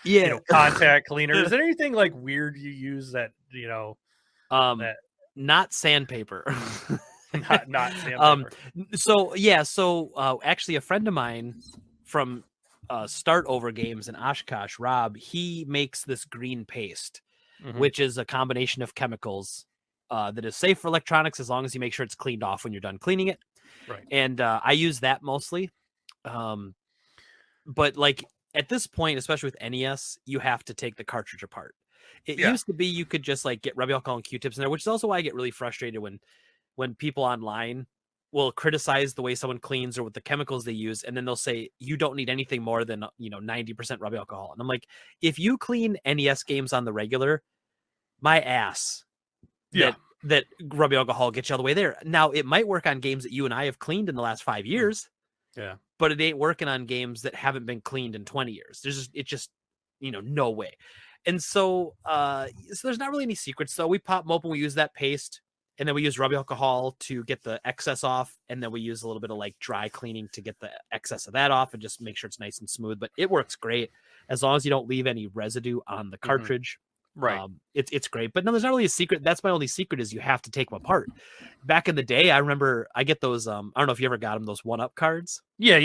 contact cleaner. Is there anything like weird you use that, that not sandpaper. not sandpaper. So actually a friend of mine from Start Over Games in Oshkosh, Rob, he makes this green paste, which is a combination of chemicals that is safe for electronics as long as you make sure it's cleaned off when you're done cleaning it. Right. And I use that mostly. But like at this point, especially with NES, you have to take the cartridge apart. It used to be you could just like get rubbing alcohol and Q-tips in there, which is also why I get really frustrated when people online will criticize the way someone cleans or with the chemicals they use, and then they'll say you don't need anything more than 90% rubbing alcohol. And I'm like, if you clean NES games on the regular, my ass, that rubbing alcohol gets you all the way there. Now it might work on games that you and I have cleaned in the last 5 years, but it ain't working on games that haven't been cleaned in 20 years. It's just no way. And so there's not really any secrets. So we pop them open, we use that paste, and then we use rubbing alcohol to get the excess off, and then we use a little bit of like dry cleaning to get the excess of that off and just make sure it's nice and smooth. But it works great as long as you don't leave any residue on the cartridge. Right. It's great. But no, there's not really a secret. That's my only secret is you have to take them apart. Back in the day, I remember I get those I don't know if you ever got them, those 1-up cards. Yeah,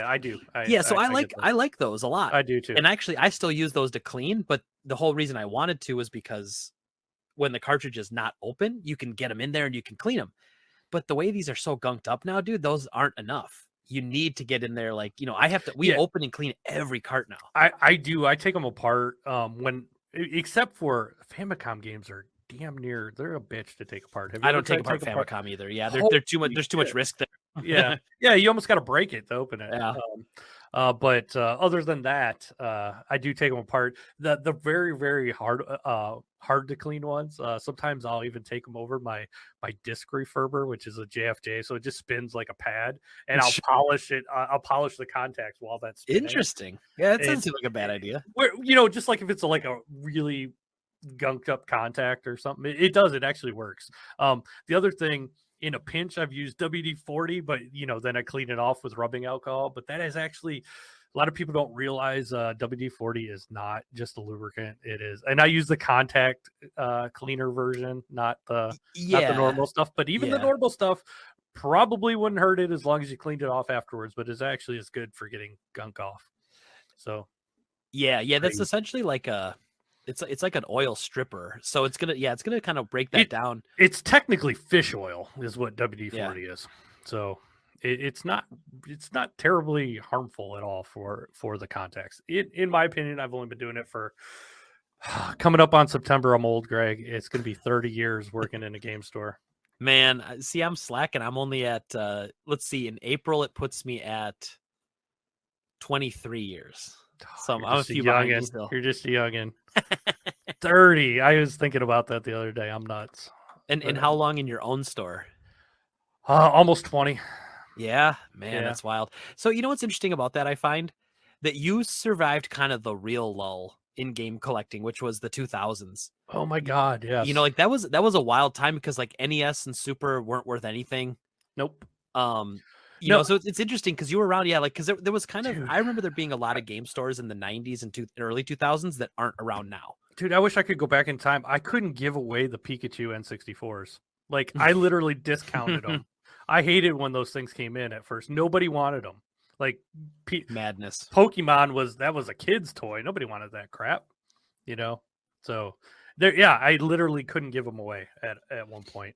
I do. I like those a lot. I do too. And actually I still use those to clean, but the whole reason I wanted to was because when the cartridge is not open, you can get them in there and you can clean them. But the way these are so gunked up now, dude, those aren't enough. You need to get in there. Like, I have to, open and clean every cart now. I do. I take them apart except for Famicom games are damn near, they're a bitch to take apart. I don't take apart Famicom either. Yeah. They're too much. There's too much risk there. Yeah. You almost got to break it to open it. Yeah. But other than that, I do take them apart. The very, very hard to clean ones. Sometimes I'll even take them over my disc referber, which is a JFJ, so it just spins like a pad, and I'll polish it. I'll polish the contacts while that's spinning. Interesting. Yeah, that doesn't seem like a bad idea. Where just like if it's like a really gunked up contact or something, it does. It actually works. The other thing. In a pinch, I've used WD-40, but then I clean it off with rubbing alcohol. But that is actually, a lot of people don't realize WD-40 is not just a lubricant. It is, and I use the contact cleaner version, not the normal stuff. But even the normal stuff probably wouldn't hurt it as long as you cleaned it off afterwards. But it's actually as good for getting gunk off. So, that's essentially like it's like an oil stripper. So it's gonna kind of break that down. It's technically fish oil is what WD-40 is. So it's not terribly harmful at all for the contacts. In my opinion, I've only been doing it for coming up on September. I'm old, Greg. It's gonna be 30 years working in a game store. Man, see, I'm slacking. I'm only at let's see, in April it puts me at 23 years. So I'm a few behind still. You're just a youngin. 30. I was thinking about that the other day. I'm nuts. And how long in your own store? Almost 20. Yeah, man, that's wild. So what's interesting about that? I find that you survived kind of the real lull in game collecting, which was the 2000s. Oh my God, yes. Like that was a wild time because like NES and Super weren't worth anything. Nope. So it's interesting because you were around, because there was kind of, I remember there being a lot of game stores in the 90s and early 2000s that aren't around now. Dude, I wish I could go back in time. I couldn't give away the Pikachu N64s. Like, I literally discounted them. I hated when those things came in at first. Nobody wanted them. Like, madness. Pokemon was a kid's toy. Nobody wanted that crap, So, I literally couldn't give them away at one point.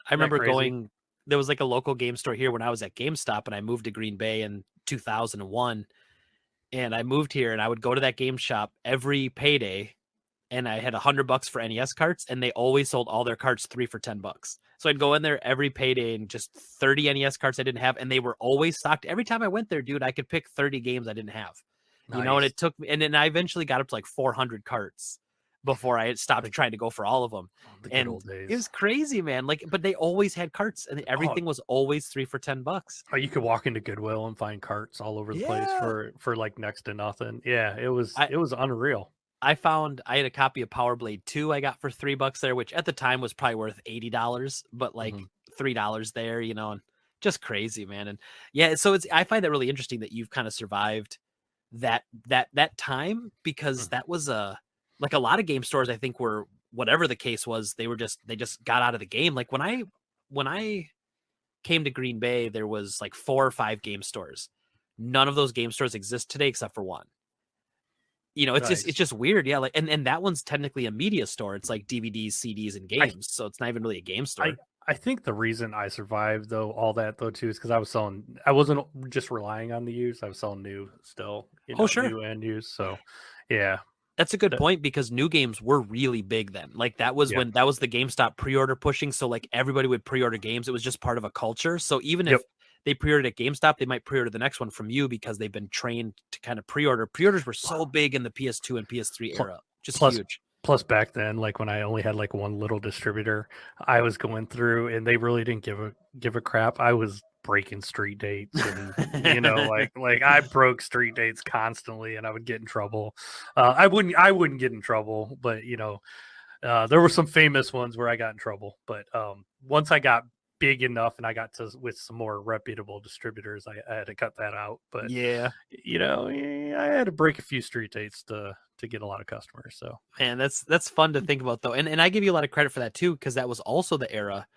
I remember going. There was like a local game store here when I was at GameStop, and I moved to Green Bay in 2001. And I moved here, and I would go to that game shop every payday, and I had $100 for NES carts, and they always sold all their carts 3 for $10. So I'd go in there every payday and just 30 NES carts I didn't have, and they were always stocked. Every time I went there, dude, I could pick 30 games I didn't have. Nice. And it took me, and then I eventually got up to like 400 carts before I stopped trying to go for all of them. The good And old days. it was crazy, man. Like, but they always had carts, and everything was always 3 for $10. Oh, you could walk into Goodwill and find carts all over the place for like next to nothing. Yeah, it was unreal. I had a copy of Power Blade 2 I got for $3 there, which at the time was probably worth $80, but like $3 there, and just crazy, man. And yeah, so I find that really interesting that you've kind of survived that time, because that was like a lot of game stores, I think, were, whatever the case was, they just got out of the game. Like when I came to Green Bay, there was like 4 or 5 game stores. None of those game stores exist today except for one. It's just weird. Yeah. Like, and that one's technically a media store. It's like DVDs, CDs, and games. So it's not even really a game store. I think the reason I survived all that too, is because I wasn't just relying on the used. I was selling new still. Sure. New and used. So yeah. That's a good point, because new games were really big then. Like that was when that was the GameStop pre-order pushing. So like everybody would pre-order games. It was just part of a culture. So even if they pre-ordered at GameStop, they might pre-order the next one from you because they've been trained to kind of pre-order. Pre-orders were so big in the PS2 and PS3 era. Just huge. Plus back then, like when I only had like one little distributor, I was going through and they really didn't give a crap. I was breaking street dates and like I broke street dates constantly and I would get in trouble. I wouldn't get in trouble, but there were some famous ones where I got in trouble. But once I got big enough and I got with some more reputable distributors, I had to cut that out. But I had to break a few street dates to get a lot of customers. So man, that's fun to think about though. And I give you a lot of credit for that too, because that was also the era.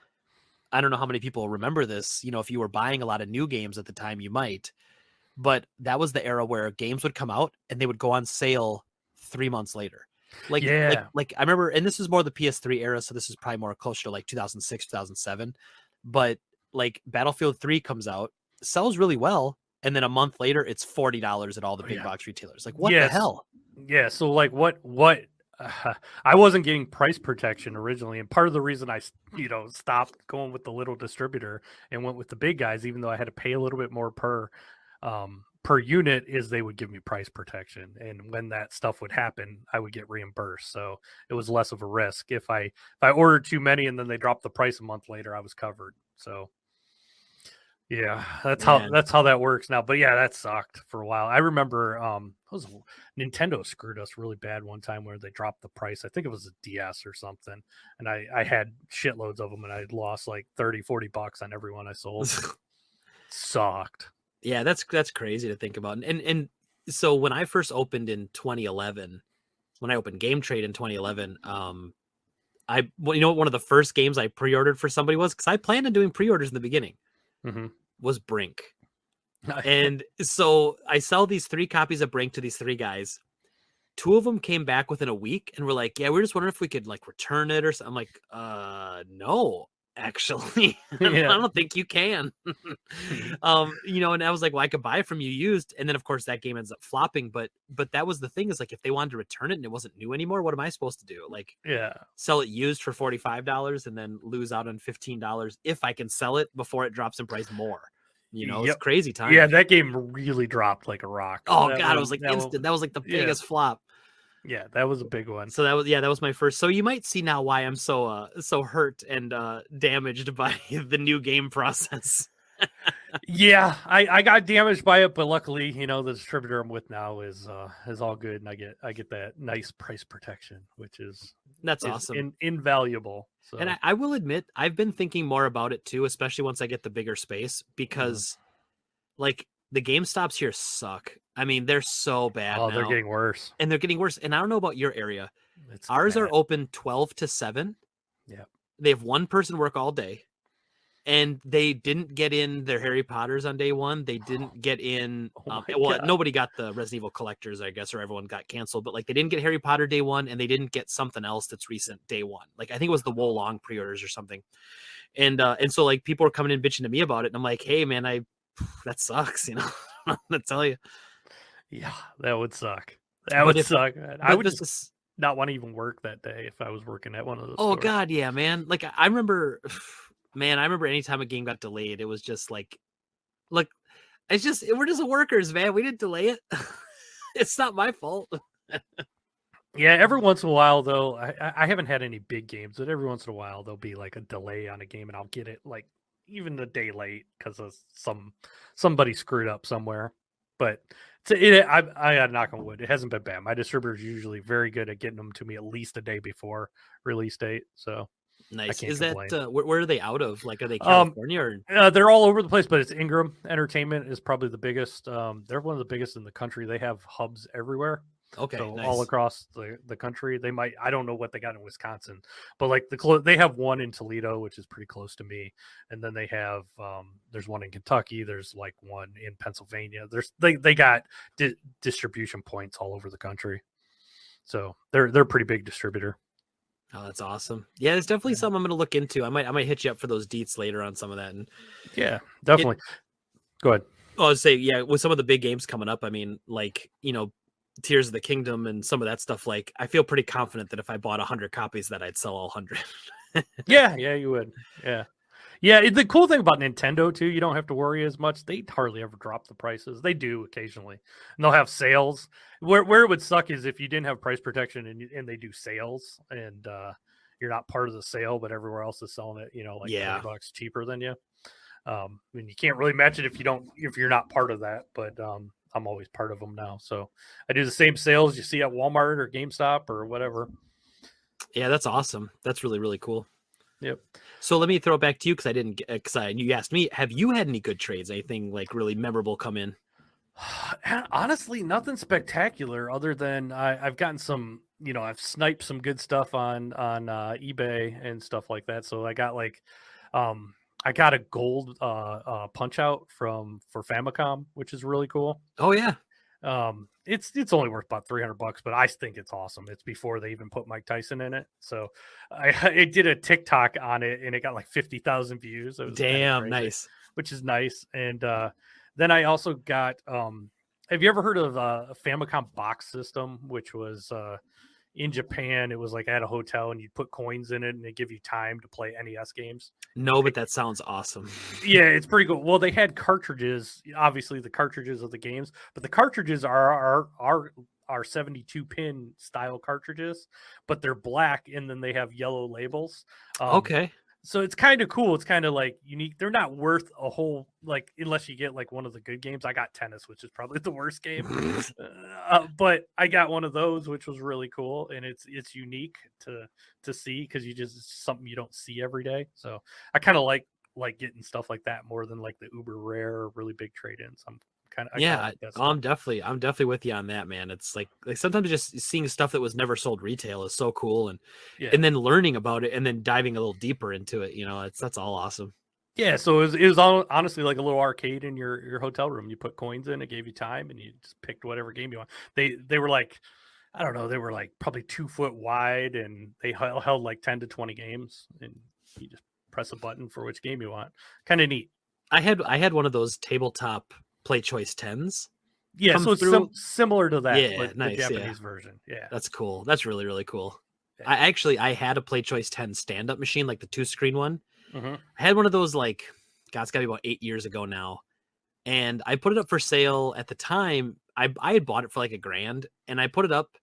I don't know how many people remember this. If you were buying a lot of new games at the time, you might, but that was the era where games would come out and they would go on sale 3 months later. Like I remember, and this is more the PS3 era, so this is probably more closer to like 2006, 2007. But like Battlefield 3 comes out, sells really well, and then a month later, it's $40 at all the big box retailers. Like, what the hell? Yeah. So like, what? I wasn't getting price protection originally, and part of the reason I stopped going with the little distributor and went with the big guys, even though I had to pay a little bit more per unit, is they would give me price protection, and when that stuff would happen, I would get reimbursed. So it was less of a risk. If I ordered too many and then they dropped the price a month later, I was covered. So yeah, that's how that works now. But yeah, that sucked for a while. I remember Nintendo screwed us really bad one time where they dropped the price. I think it was a DS or something, and I had shitloads of them, and I lost like $30-$40 on every one I sold. Sucked. Yeah, that's crazy to think about. And so when I first opened in 2011, when I opened Game Trade in 2011, one of the first games I pre-ordered for somebody was, because I planned on doing pre-orders in the beginning, was Brink. And so I sell these 3 copies of Brink to these 3 guys. 2 of them came back within a week and were like, yeah, we're just wondering if we could like return it or something. I'm like, no, actually, I don't think you can. And I was like, well, I could buy it from you used. And then of course that game ends up flopping. But that was the thing, is like, if they wanted to return it and it wasn't new anymore, what am I supposed to do? Like, sell it used for $45 and then lose out on $15 if I can sell it before it drops in price more. It's crazy time. Yeah, that game really dropped like a rock. Oh God, it was like instant. That was like the biggest flop. Yeah, that was a big one. So that was my first. So you might see now why I'm so hurt and damaged by the new game process. Yeah, I got damaged by it, but luckily, the distributor I'm with now is all good, and I get that nice price protection, which is awesome, invaluable. So. And I will admit, I've been thinking more about it too, especially once I get the bigger space, because like the GameStops here suck. I mean, they're so bad. Oh, they're getting worse. And they're getting worse. And I don't know about your area. Ours are open 12 to 7. Yeah. They have one person work all day. And they didn't get in their Harry Potters on day one. They didn't get in. Nobody got the Resident Evil collectors, I guess, or everyone got canceled. But like, they didn't get Harry Potter day one, and they didn't get something else that's recent day one. Like, I think it was the Wo Long pre-orders or something. And so like people were coming in bitching to me about it, and I'm like, hey man, that sucks. I'm gonna tell you. Yeah, that would suck. That would suck. Man. I would just not want to even work that day if I was working at one of those. Oh stores. God, yeah, man. Like I remember. Man, I remember anytime a game got delayed, it was just like, we're just workers, man. We didn't delay it. It's not my fault. Yeah, every once in a while though, I haven't had any big games, but every once in a while there'll be like a delay on a game, and I'll get it like even a day late because of somebody screwed up somewhere. But I knock on wood, it hasn't been bad. My distributor's usually very good at getting them to me at least a day before release date, so I Nice. can't Is that complain. where are they out of? Like, are they California or? They're all over the place, but it's Ingram Entertainment is probably the biggest. They're one of the biggest in the country. They have hubs everywhere. Okay, So nice. all across the country, they might. I don't know what they got in Wisconsin, but like they have one in Toledo, which is pretty close to me, and then they have there's one in Kentucky. There's like one in Pennsylvania. They got distribution points all over the country, so they're a pretty big distributor. Oh, that's awesome. Yeah, it's definitely something I'm going to look into. I might hit you up for those deets later on some of that. And yeah, definitely. Go ahead. I'll say, yeah, with some of the big games coming up, I mean, like, Tears of the Kingdom and some of that stuff, like, I feel pretty confident that if I bought 100 copies that I'd sell all 100. Yeah, you would. Yeah, the cool thing about Nintendo too, you don't have to worry as much. They hardly ever drop the prices. They do occasionally, and they'll have sales. Where it would suck is if you didn't have price protection and they do sales, and you're not part of the sale, but everywhere else is selling it, like $20 cheaper than you. And you can't really match it if you're not part of that. But I'm always part of them now, so I do the same sales you see at Walmart or GameStop or whatever. Yeah, that's awesome. That's really, really cool. Yep. So let me throw it back to you because you asked me, have you had any good trades? Anything like really memorable come in? Honestly, nothing spectacular other than I've gotten some, I've sniped some good stuff on eBay and stuff like that. So I got I got a gold punch out for Famicom, which is really cool. Oh yeah. It's only worth about $300, but I think it's awesome. It's before they even put Mike Tyson in it. So I did a TikTok on it and it got like 50,000 views. It was damn crazy, nice, which is nice. And then I also got have you ever heard of a Famicom box system, which was in Japan? It was like at a hotel and you'd put coins in it and they give you time to play NES games. No, but that sounds awesome. Yeah, it's pretty cool. Well, they had cartridges, obviously the cartridges of the games, but the cartridges are 72 pin style cartridges, but they're black and then they have yellow labels. Okay. So it's kind of cool. It's kind of like unique. They're not worth a whole, like, unless you get like one of the good games. I got Tennis, which is probably the worst game, but I got one of those, which was really cool, and it's unique to see because it's something you don't see every day. So I kind of like getting stuff like that more than like the uber rare, really big trade-ins. I'm definitely with you on that, man. It's like sometimes just seeing stuff that was never sold retail is so cool, and then learning about it and then diving a little deeper into it, that's all awesome. Yeah, so it was honestly like a little arcade in your hotel room. You put coins in, it gave you time, and you just picked whatever game you want. They were like, I don't know, they were like probably 2 foot wide, and they held like 10 to 20 games, and you just press a button for which game you want. Kind of neat. I had one of those tabletop Play Choice 10s. Yeah, so it's similar to that, but nice, the Japanese version. Yeah, that's cool. That's really, really cool. Yeah. I had a Play Choice 10 stand-up machine, like the 2-screen one. Mm-hmm. I had one of those it's got to be about 8 years ago now, and I put it up for sale at the time. I had bought it for like $1,000, and I put it up,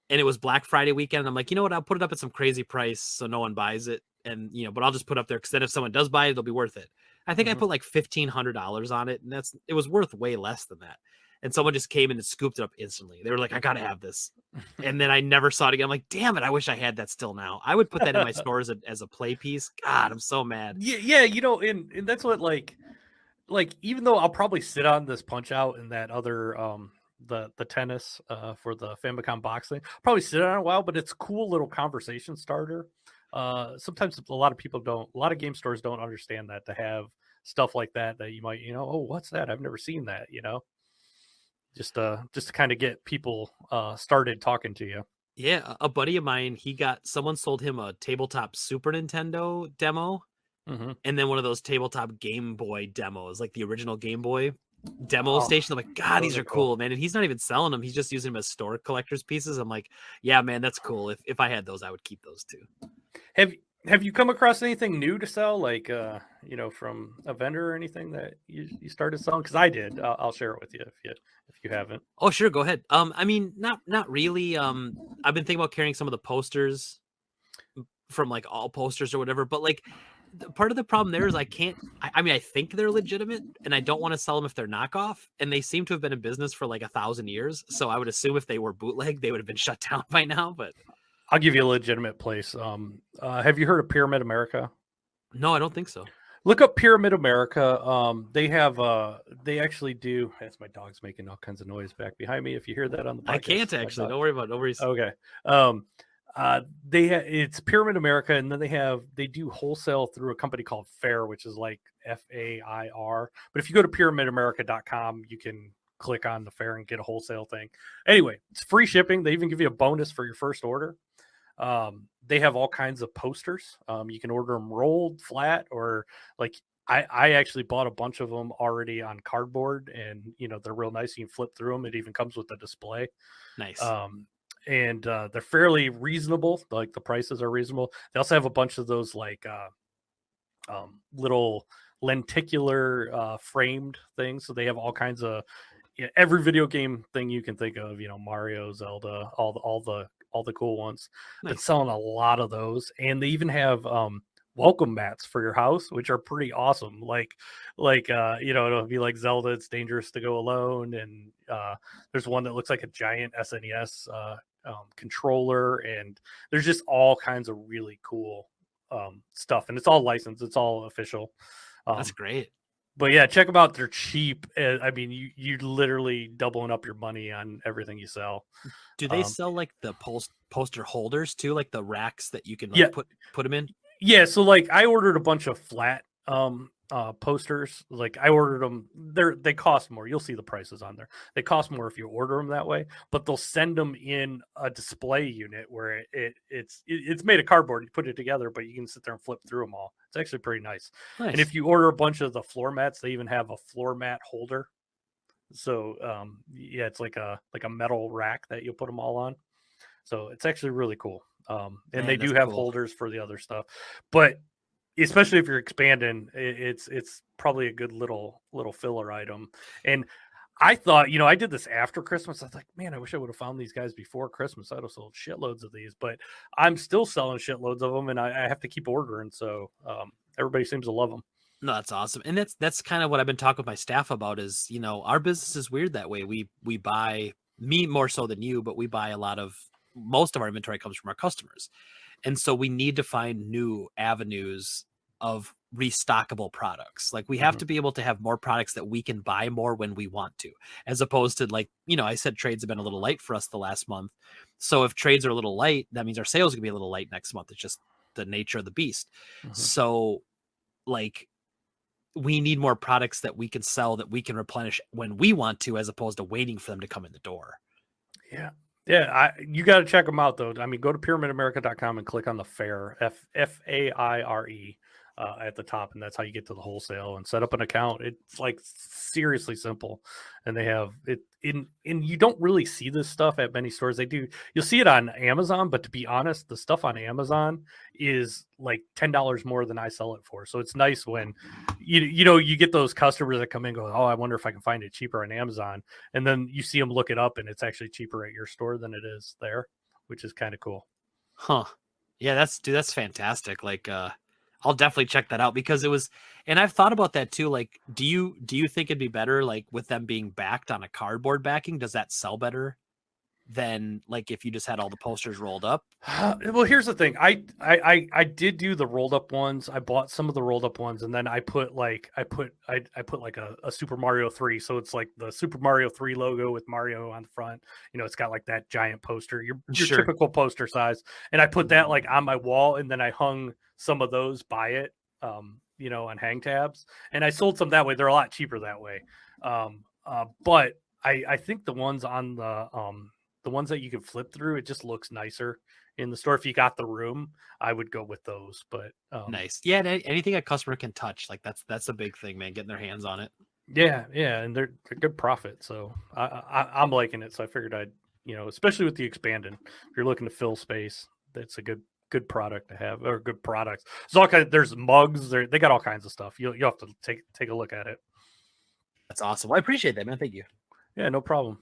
and it was Black Friday weekend. And I'm like, you know what? I'll put it up at some crazy price so no one buys it, and but I'll just put it up there because then if someone does buy it, it'll be worth it. I think I put like $1,500 on it, and it was worth way less than that. And someone just came in and scooped it up instantly. They were like, I got to have this. And then I never saw it again. I'm like, damn it. I wish I had that still now. I would put that in my store as a play piece. God, I'm so mad. Yeah. And that's what like, even though I'll probably sit on this punch out and that other, the tennis, for the Famicom box thing, I'll probably sit on it a while, but it's a cool little conversation starter. Sometimes a lot of game stores don't understand that, to have stuff like that you might, oh, what's that? I've never seen that, just to kind of get people started talking to you. Yeah, a buddy of mine, someone sold him a tabletop Super Nintendo demo, and then one of those tabletop Game Boy demos, like the original Game Boy demo station. I'm like, God, these are cool, man. And he's not even selling them. He's just using them as store collector's pieces. I'm like, yeah, man, that's cool. If I had those, I would keep those too. have you come across anything new to sell, like from a vendor or anything that you started selling? Because I did. I'll share it with you if you haven't. Oh, sure, go ahead. I mean, not really. I've been thinking about carrying some of the posters from like all posters or whatever, but like part of the problem there is I can't. I mean, I think they're legitimate, and I don't want to sell them if they're knockoff. And they seem to have been in business for like 1,000 years, so I would assume if they were bootleg, they would have been shut down by now. But I'll give you a legitimate place. Have you heard of Pyramid America? no, I don't think so. Look up Pyramid America. They actually do. That's my dog's making all kinds of noise back behind me. If you hear that on the podcast, I can't actually. Don't worry about it. No worries. Okay. It's Pyramid America, and then they do wholesale through a company called Fair, which is like FAIR. But if you go to pyramidamerica.com, you can click on the Fair and get a wholesale thing. Anyway, it's free shipping. They even give you a bonus for your first order. They have all kinds of posters. You can order them rolled, flat, or like I actually bought a bunch of them already on cardboard, and they're real nice. You can flip through them. It even comes with a display. Nice. And they're fairly reasonable. Like the prices are reasonable. They also have a bunch of those like little lenticular framed things. So they have all kinds of every video game thing you can think of. Mario, Zelda, all the cool ones. Nice. Been selling a lot of those, and they even have welcome mats for your house, which are pretty awesome. It'll be like Zelda, It's Dangerous to Go Alone, and there's one that looks like a giant SNES controller, and there's just all kinds of really cool stuff, and it's all licensed, it's all official. That's great. But yeah, check them out. They're cheap. I mean, you're literally doubling up your money on everything you sell. Do they sell like the poster holders too, like the racks that you can put them in? Yeah, so like I ordered a bunch of flat posters. Like I ordered them. They cost more. You'll see the prices on there. They cost more if you order them that way, but they'll send them in a display unit where it's made of cardboard. You put it together, but you can sit there and flip through them all. It's actually pretty nice. And if you order a bunch of the floor mats, they even have a floor mat holder. So it's like a metal rack that you'll put them all on. So it's actually really cool. And they do have holders for the other stuff, but especially if you're expanding, it's probably a good little filler item. And I thought, I did this after Christmas. I was like, man, I wish I would have found these guys before Christmas. I'd have sold shitloads of these, but I'm still selling shitloads of them, and I have to keep ordering. So everybody seems to love them. No, that's awesome. And that's kind of what I've been talking with my staff about is, our business is weird that way. We buy, me more so than you, but we buy most of our inventory comes from our customers. And so we need to find new avenues of restockable products. Like we have to be able to have more products that we can buy more when we want to, as opposed to like, I said trades have been a little light for us the last month. So if trades are a little light, that means our sales are gonna be a little light next month. It's just the nature of the beast. So like we need more products that we can sell, that we can replenish when we want to, as opposed to waiting for them to come in the door. Yeah. Yeah, you got to check them out, though. I mean, go to pyramidamerica.com and click on the Fair, FAIRE, at the top, and that's how you get to the wholesale and set up an account. It's like seriously simple, and they have it in. You don't really see this stuff at many stores. They do. You'll see it on Amazon, but to be honest, the stuff on Amazon is like $10 more than I sell it for. So it's nice when you get those customers that come in and go, oh, I wonder if I can find it cheaper on Amazon, and then you see them look it up, and it's actually cheaper at your store than it is there, which is kind of cool. Huh? Yeah, that's fantastic. Like, I'll definitely check that out because and I've thought about that too. Like, do you think it'd be better, like with them being backed on a cardboard backing? Does that sell better than like if you just had all the posters rolled up? Well, here's the thing. I did do the rolled up ones. I bought some of the rolled up ones, and then I put like a Super Mario 3. So it's like the Super Mario 3 logo with Mario on the front. It's got like that giant poster, your typical poster size. And I put that like on my wall, and then I hung some of those by it, on hang tabs. And I sold some that way. They're a lot cheaper that way. But I think the ones on the ones that you can flip through, it just looks nicer in the store. If you got the room, I would go with those. But nice. Yeah, anything a customer can touch, like that's a big thing, man, getting their hands on it. Yeah, and they're good profit. So I'm liking it. So I figured I'd, especially with the expanding, if you're looking to fill space, that's a good good product to have, or good products. There's all kinds. There's mugs. They got all kinds of stuff. You'll have to take a look at it. That's awesome. Well, I appreciate that, man. Thank you. Yeah, no problem.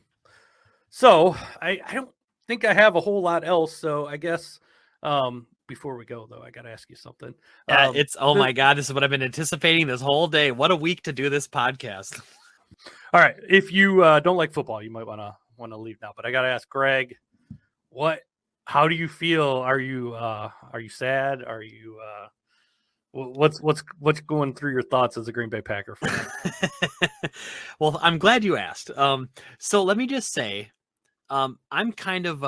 So I don't think I have a whole lot else. So I guess before we go though, I got to ask you something. My God, this is what I've been anticipating this whole day. What a week to do this podcast. All right, if you don't like football, you might want to leave now. But I got to ask Greg, how do you feel? Are you sad? Are you what's going through your thoughts as a Green Bay Packer fan? Well, I'm glad you asked. So let me just say, I'm kind of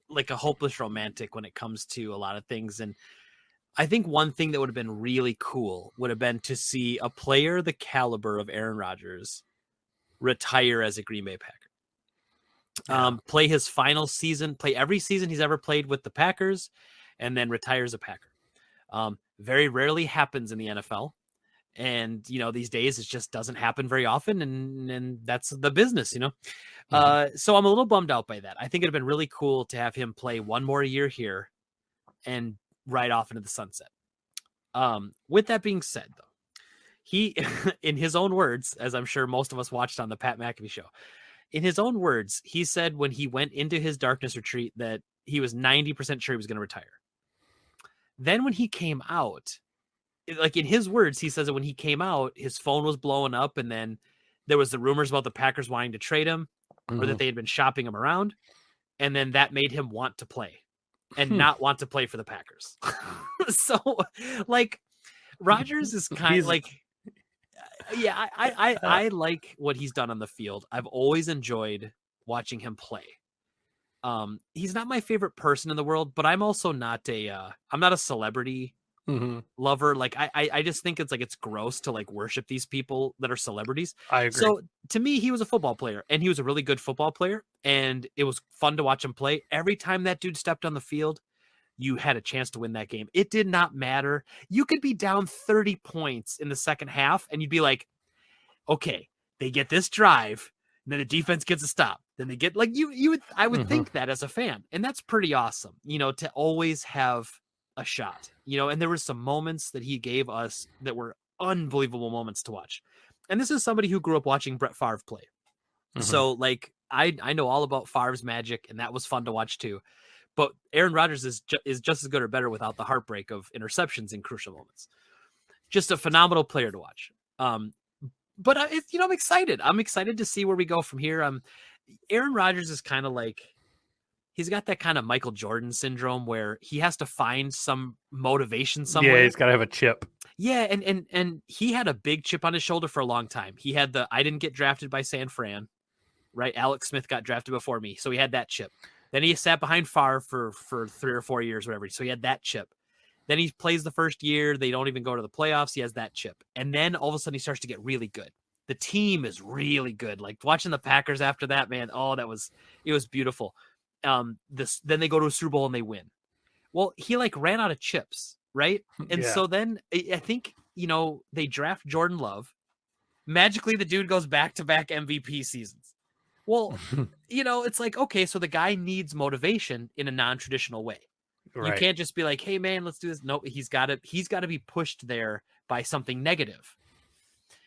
like a hopeless romantic when it comes to a lot of things. And I think one thing that would have been really cool would have been to see a player the caliber of Aaron Rodgers retire as a Green Bay Packer. Play his final season, play every season he's ever played with the Packers, and then retire as a Packer. Very rarely happens in the NFL. And, these days it just doesn't happen very often. And that's the business, So I'm a little bummed out by that. I think it'd have been really cool to have him play one more year here and ride off into the sunset. With that being said, though, he, in his own words, as I'm sure most of us watched on the Pat McAfee show, in his own words, he said when he went into his darkness retreat that he was 90% sure he was going to retire. Then when he came out, like in his words, he says that when he came out, his phone was blowing up, and then there was the rumors about the Packers wanting to trade him, or that they had been shopping him around, and then that made him want to play and not want to play for the Packers. So, like, Rodgers is kind of like, yeah, I like what he's done on the field. I've always enjoyed watching him play. He's not my favorite person in the world, but I'm also not I'm not a celebrity lover. Like I just think it's gross to like worship these people that are celebrities. I agree. So to me, he was a football player, and he was a really good football player, and it was fun to watch him play. Every time that dude stepped on the field, you had a chance to win that game. It did not matter. You could be down 30 points in the second half, and you'd be like, okay, they get this drive, and then the defense gets a stop. Then they get like I would think that as a fan, and that's pretty awesome, to always have a shot, and there were some moments that he gave us that were unbelievable moments to watch. And this is somebody who grew up watching Brett Favre play. So like, I know all about Favre's magic, and that was fun to watch too. But Aaron Rodgers is just as good or better without the heartbreak of interceptions in crucial moments. Just a phenomenal player to watch. But I'm excited. I'm excited to see where we go from here. Aaron Rodgers is kind of like, he's got that kind of Michael Jordan syndrome where he has to find some motivation somewhere. Yeah, he's got to have a chip. Yeah, and he had a big chip on his shoulder for a long time. He had I didn't get drafted by San Fran, right? Alex Smith got drafted before me, so he had that chip. Then he sat behind Favre for 3 or 4 years, whatever. So he had that chip. Then he plays the first year. They don't even go to the playoffs. He has that chip. And then all of a sudden he starts to get really good. The team is really good. Like watching the Packers after that, man. Oh, it was beautiful. Then they go to a Super Bowl and they win. Well, he like ran out of chips, right? And so then I think, they draft Jordan Love. Magically, the dude goes back-to-back MVP seasons. Well, it's like, okay, so the guy needs motivation in a non-traditional way. Right. You can't just be like, hey man, let's do this. No, he's got to be pushed there by something negative.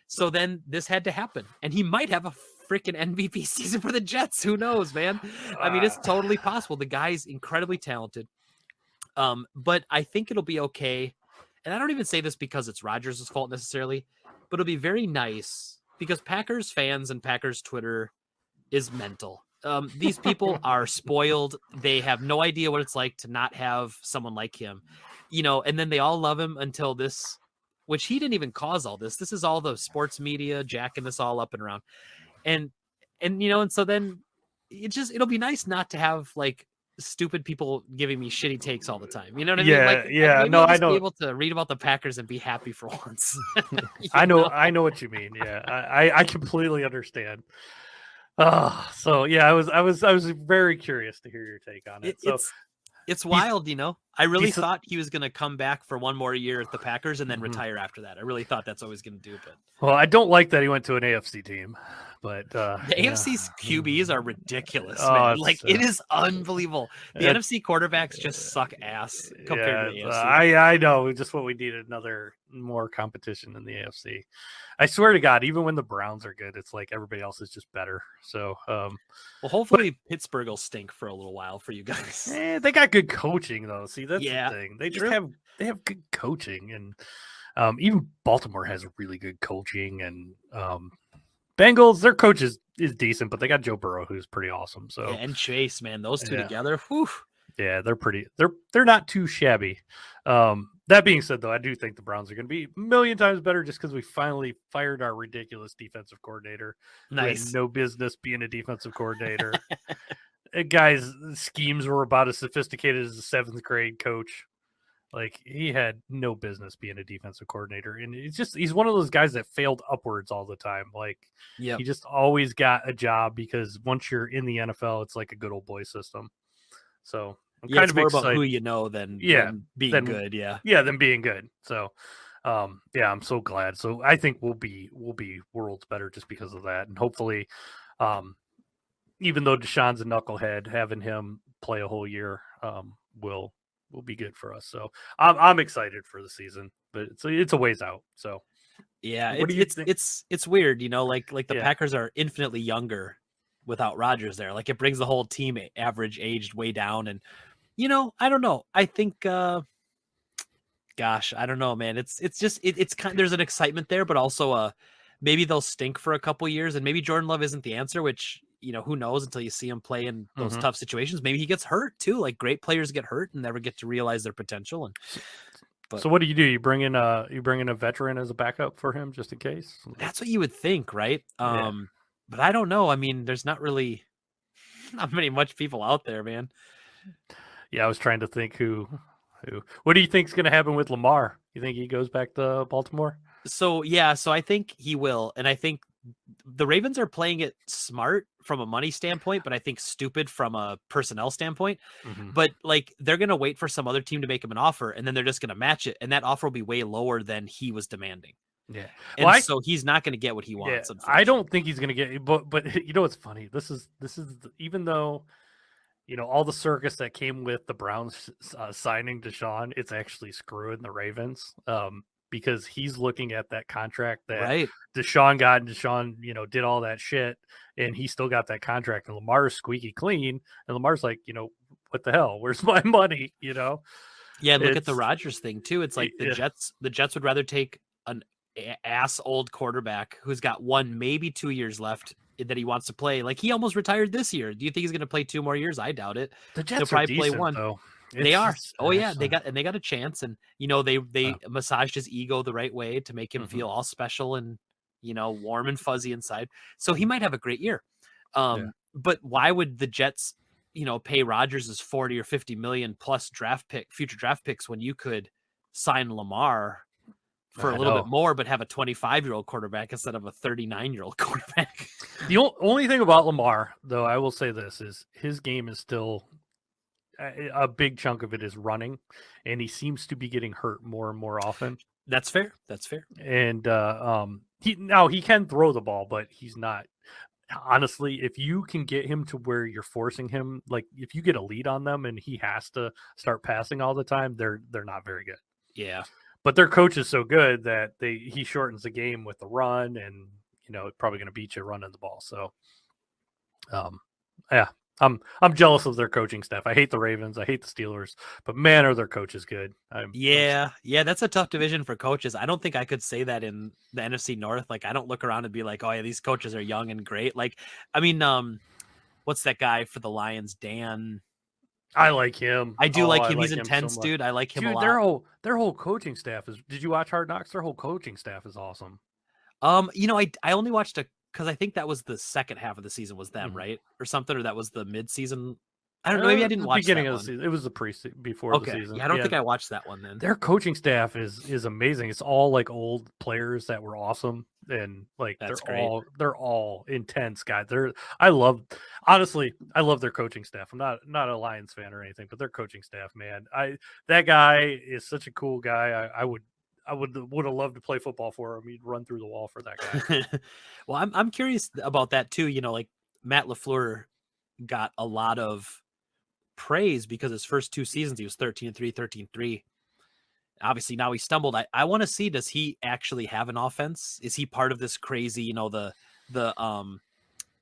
So then this had to happen, and he might have a freaking MVP season for the Jets. Who knows, man? I mean, it's totally possible. The guy's incredibly talented. But I think it'll be okay. And I don't even say this because it's Rodgers' fault necessarily, but it'll be very nice because Packers fans and Packers Twitter is mental. These people are spoiled. They have no idea what it's like to not have someone like him, and then they all love him until this, which he didn't even cause all this. This is all the sports media jacking this all up and around. And so then it'll be nice not to have like stupid people giving me shitty takes all the time. You know what I mean? Like, yeah. No, I know. Be able to read about the Packers and be happy for once. I know what you mean. Yeah, I completely understand. So yeah, I was very curious to hear your take on it. It's wild, I really thought he was going to come back for one more year at the Packers and then retire after that. I really thought that's what he was going to do. But well, I don't like that he went to an AFC team, But The AFC's QBs are ridiculous, Oh, man. it's, Like it is unbelievable. The NFC quarterbacks just suck ass compared to the AFC. I know just what we need, another more competition in the AFC. I swear to God, even when the Browns are good, it's like everybody else is just better. So, well, hopefully Pittsburgh will stink for a little while for you guys. They got good coaching though. See, that's Yeah, the thing. They just true. have good coaching, and even Baltimore has really good coaching, and Bengals, their coach is decent, but they got Joe Burrow, who's pretty awesome. So Yeah, and Chase, man, those two Yeah. together, whew. yeah, they're not too shabby. That being said, though, I do think the Browns are going to be a million times better just because we finally fired our ridiculous defensive coordinator who had Nice. no business being a defensive coordinator. Guy's schemes were about as sophisticated as a seventh grade coach. Like, he had no business being a defensive coordinator, and he's one of those guys that failed upwards all the time. Like, Yep. he just always got a job because once you're in the NFL, it's like a good old boy system. So I'm kind it's of more excited. about who you know than being good. Yeah, than being good. So, I'm so glad. So I think we'll be worlds better just because of that, and hopefully, even though Deshaun's a knucklehead, having him play a whole year, will be good for us. So I'm excited for the season, but it's a ways out. So yeah, what do you think? it's weird, like the Yeah. Packers are infinitely younger without Rodgers there. Like it brings the whole team average aged way down, and I don't know. I think, gosh, I don't know, man. It's just it's kind. There's an excitement there, but also maybe they'll stink for a couple years, and maybe Jordan Love isn't the answer. Which who knows until you see him play in those tough situations. Maybe he gets hurt too. Like great players get hurt and never get to realize their potential. And so what do? You bring in a veteran as a backup for him just in case? That's what you would think, right? Yeah. But I don't know. I mean, there's not much people out there, man. Yeah, I was trying to think who. What do you think's going to happen with Lamar? You think he goes back to Baltimore? So I think he will, and I think the Ravens are playing it smart from a money standpoint, but I think stupid from a personnel standpoint. But like they're going to wait for some other team to make him an offer, and then they're just going to match it, and that offer will be way lower than he was demanding. Yeah, and so he's not going to get what he wants. Yeah, I don't think he's going to get. But what's funny? This is even though all the circus that came with the Browns signing Deshaun, it's actually screwing the Ravens. Because he's looking at that contract that Deshaun got, and Deshaun, did all that shit, and he still got that contract, and Lamar's squeaky clean, and Lamar's like, what the hell? Where's my money? Yeah, and look at the Rodgers thing too. It's like the Jets would rather take an ass old quarterback who's got 1, maybe 2 years left that he wants to play. Like he almost retired this year. Do you think he's going to play 2 more years? I doubt it. The Jets will probably play 1 though. They are. Oh yeah, they got a chance, and they massaged his ego the right way to make him feel all special and warm and fuzzy inside. So he might have a great year. But why would the Jets, pay Rodgers' 40 or 50 million plus future draft picks when you could sign Lamar for a little bit more, but have a 25-year-old quarterback instead of a 39-year-old quarterback? The only thing about Lamar, though, I will say this, is his game is still a big chunk of it is running, and he seems to be getting hurt more and more often. That's fair. And he can throw the ball, but he's not. Honestly, if you can get him to where you're forcing him, like if you get a lead on them and he has to start passing all the time, they're not very good. Yeah. But their coach is so good that he shortens the game with the run, and probably going to beat you running the ball. So, yeah. I'm jealous of their coaching staff. I hate the Ravens. I hate the Steelers, but man, are their coaches good. Yeah, that's a tough division for coaches. I don't think I could say that in the NFC North. Like, I don't look around and be like, oh yeah, these coaches are young and great. Like, I mean, what's that guy for the Lions? Dan. I like him. I do like him. He's intense, so dude. I like him a lot. Their whole coaching staff is. Did you watch Hard Knocks? Their whole coaching staff is awesome. I only watched because I think that was the second half of the season was them, right? Or something, or that was the mid-season. I don't know. Maybe I didn't watch beginning that of the season. It was the before the season. Yeah, I don't think I watched that one then. Their coaching staff is amazing. It's all like old players that were awesome, and like they're all intense guys. I love their coaching staff. I'm not a Lions fan or anything, but their coaching staff, man. That guy is such a cool guy. I would have loved to play football for him. He'd run through the wall for that guy. Well, I'm curious about that too. Like Matt LaFleur got a lot of praise because his first 2 seasons he was 13-3, 13-3. Obviously now he stumbled. I want to see, does he actually have an offense? Is he part of this crazy, the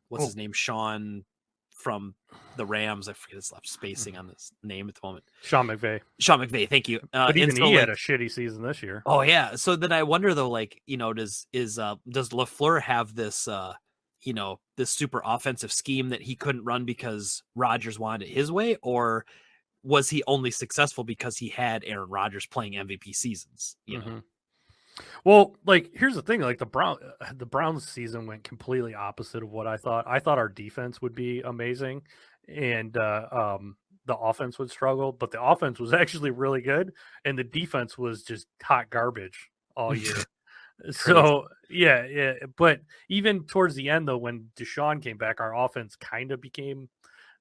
what's his name? Sean from the Rams. I forget his left spacing on this name at the moment. Sean McVay. Sean McVay. Thank you. But even he had a shitty season this year. Oh yeah. So then I wonder though, does LaFleur have this, this super offensive scheme that he couldn't run because Rodgers wanted it his way, or was he only successful because he had Aaron Rodgers playing MVP seasons? Well, here's the thing: the Browns season went completely opposite of what I thought. I thought our defense would be amazing, and the offense would struggle. But the offense was actually really good, and the defense was just hot garbage all year. So yeah. But even towards the end, though, when Deshaun came back, our offense kind of became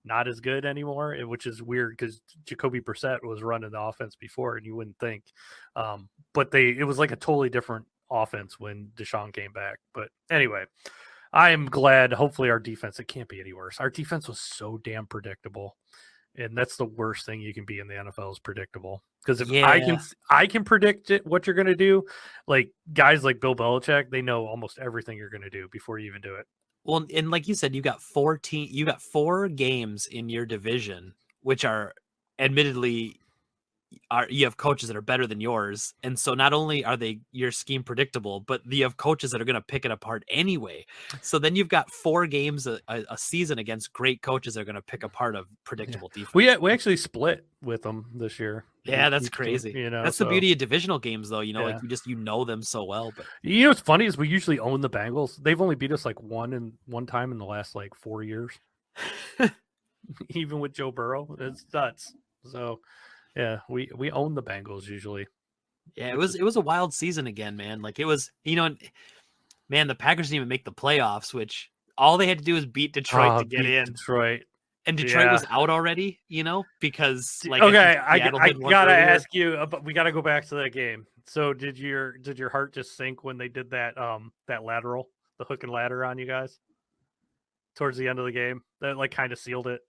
not as good anymore, which is weird because Jacoby Brissett was running the offense before, and you wouldn't think. But it was like a totally different offense when Deshaun came back. But anyway, I am glad. Hopefully, our defense, it can't be any worse. Our defense was so damn predictable, and that's the worst thing you can be in the NFL is predictable. Because if I can predict what you're going to do, like guys like Bill Belichick, they know almost everything you're going to do before you even do it. Well, and like you said, you got 4 games in your division, which are admittedly you have coaches that are better than yours. And so not only are your scheme predictable, but you have coaches that are going to pick it apart anyway. So then you've got 4 games a season against great coaches that are going to pick apart a predictable defense. We actually split with them this year. Yeah, that's crazy. That's the beauty of divisional games, though. Like you know them so well. But what's funny is we usually own the Bengals. They've only beat us one time in the last 4 years. Even with Joe Burrow, it's nuts. So yeah, we own the Bengals usually. Yeah, it was a wild season again, man. It was, man, the Packers didn't even make the playoffs, which all they had to do was beat Detroit to get in. Detroit. And Detroit was out already, because I gotta ask you, we gotta go back to that game. So did your heart just sink when they did that lateral, the hook and ladder on you guys towards the end of the game? That kind of sealed it.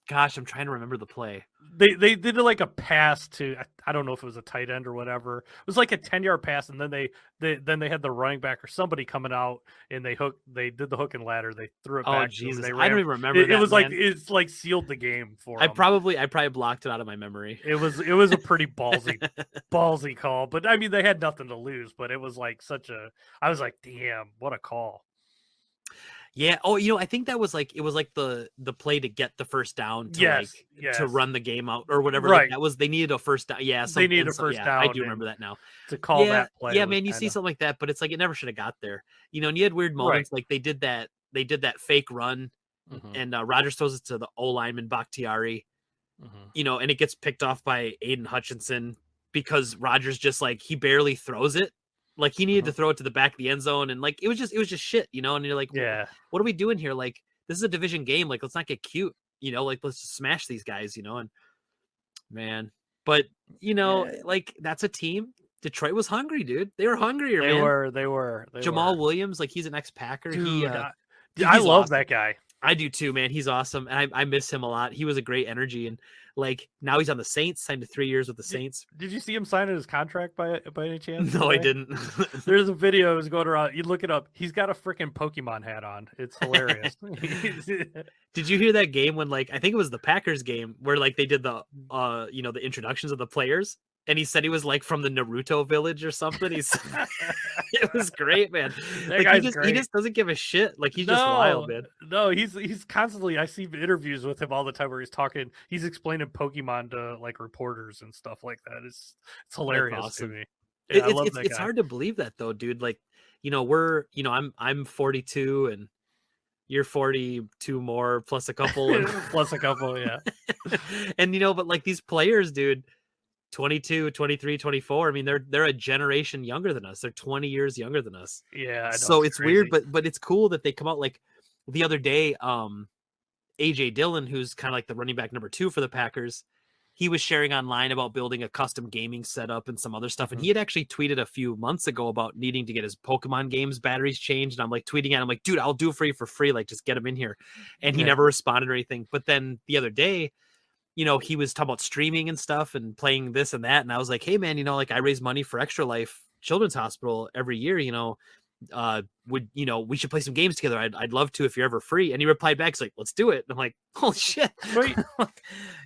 Gosh, I'm trying to remember the play. They did a pass to, I don't know if it was a tight end or whatever. It was like a 10-yard pass, and then they had the running back or somebody coming out, and they did the hook and ladder. They threw it back. Oh Jesus, I don't even remember. It was it's sealed the game for them. I probably blocked it out of my memory. It was a pretty ballsy call, but I mean they had nothing to lose. But it was I was like, damn, what a call. Yeah. Oh, I think that was the play to get the first down to to run the game out or whatever. Right. They needed a first down. Yeah. They needed a first down. I do remember that now. To call that play. Yeah, man. You see something like that, but it's it never should have got there. And you had weird moments they did that fake run, and Rodgers throws it to the O lineman Bakhtiari, and it gets picked off by Aiden Hutchinson because Rodgers just he barely throws it. He needed to throw it to the back of the end zone, and it was just shit, and you're like, yeah, what are we doing here? This is a division game. Let's not get cute, let's just smash these guys, and man, but that's a team. Detroit was hungry, dude. They were hungrier, man. They were. Jamal Williams, he's an ex-Packer. Dude, I love that guy. I do too, man. He's awesome, and I miss him a lot. He was a great energy, and now he's on the Saints, signed to 3 years with the Saints. Did you see him signing his contract by any chance? No, I didn't. There's a video that was going around. You look it up. He's got a freaking Pokemon hat on. It's hilarious. Did you hear that game when I think it was the Packers game where they did the the introductions of the players? And he said he was from the Naruto village or something. It was great, man. He just doesn't give a shit. He's just wild, man. No, he's constantly. I see interviews with him all the time where he's talking. He's explaining Pokemon to reporters and stuff like that. It's hilarious awesome. To me. Yeah, it's hard to believe that though, dude. We're I'm 42 and you're 42 more plus a couple yeah. And but these players, dude. 22, 23, 24. I mean, they're a generation younger than us. They're 20 years younger than us. Yeah. So it's weird, but it's cool that they come out the other day. AJ Dillon, who's kind of the running back number 2 for the Packers, he was sharing online about building a custom gaming setup and some other stuff. And he had actually tweeted a few months ago about needing to get his Pokemon games batteries changed. And I'm like tweeting at him like, dude, I'll do it for you for free. Like, just get him in here. And he never responded or anything. But then the other day, you know, he was talking about streaming and stuff and playing this and that. And I was like, hey man, you know, like I raise money for Extra Life Children's Hospital every year, you know, we should play some games together. I'd love to if you're ever free. And he replied back, he's like, let's do it. And I'm like, holy shit.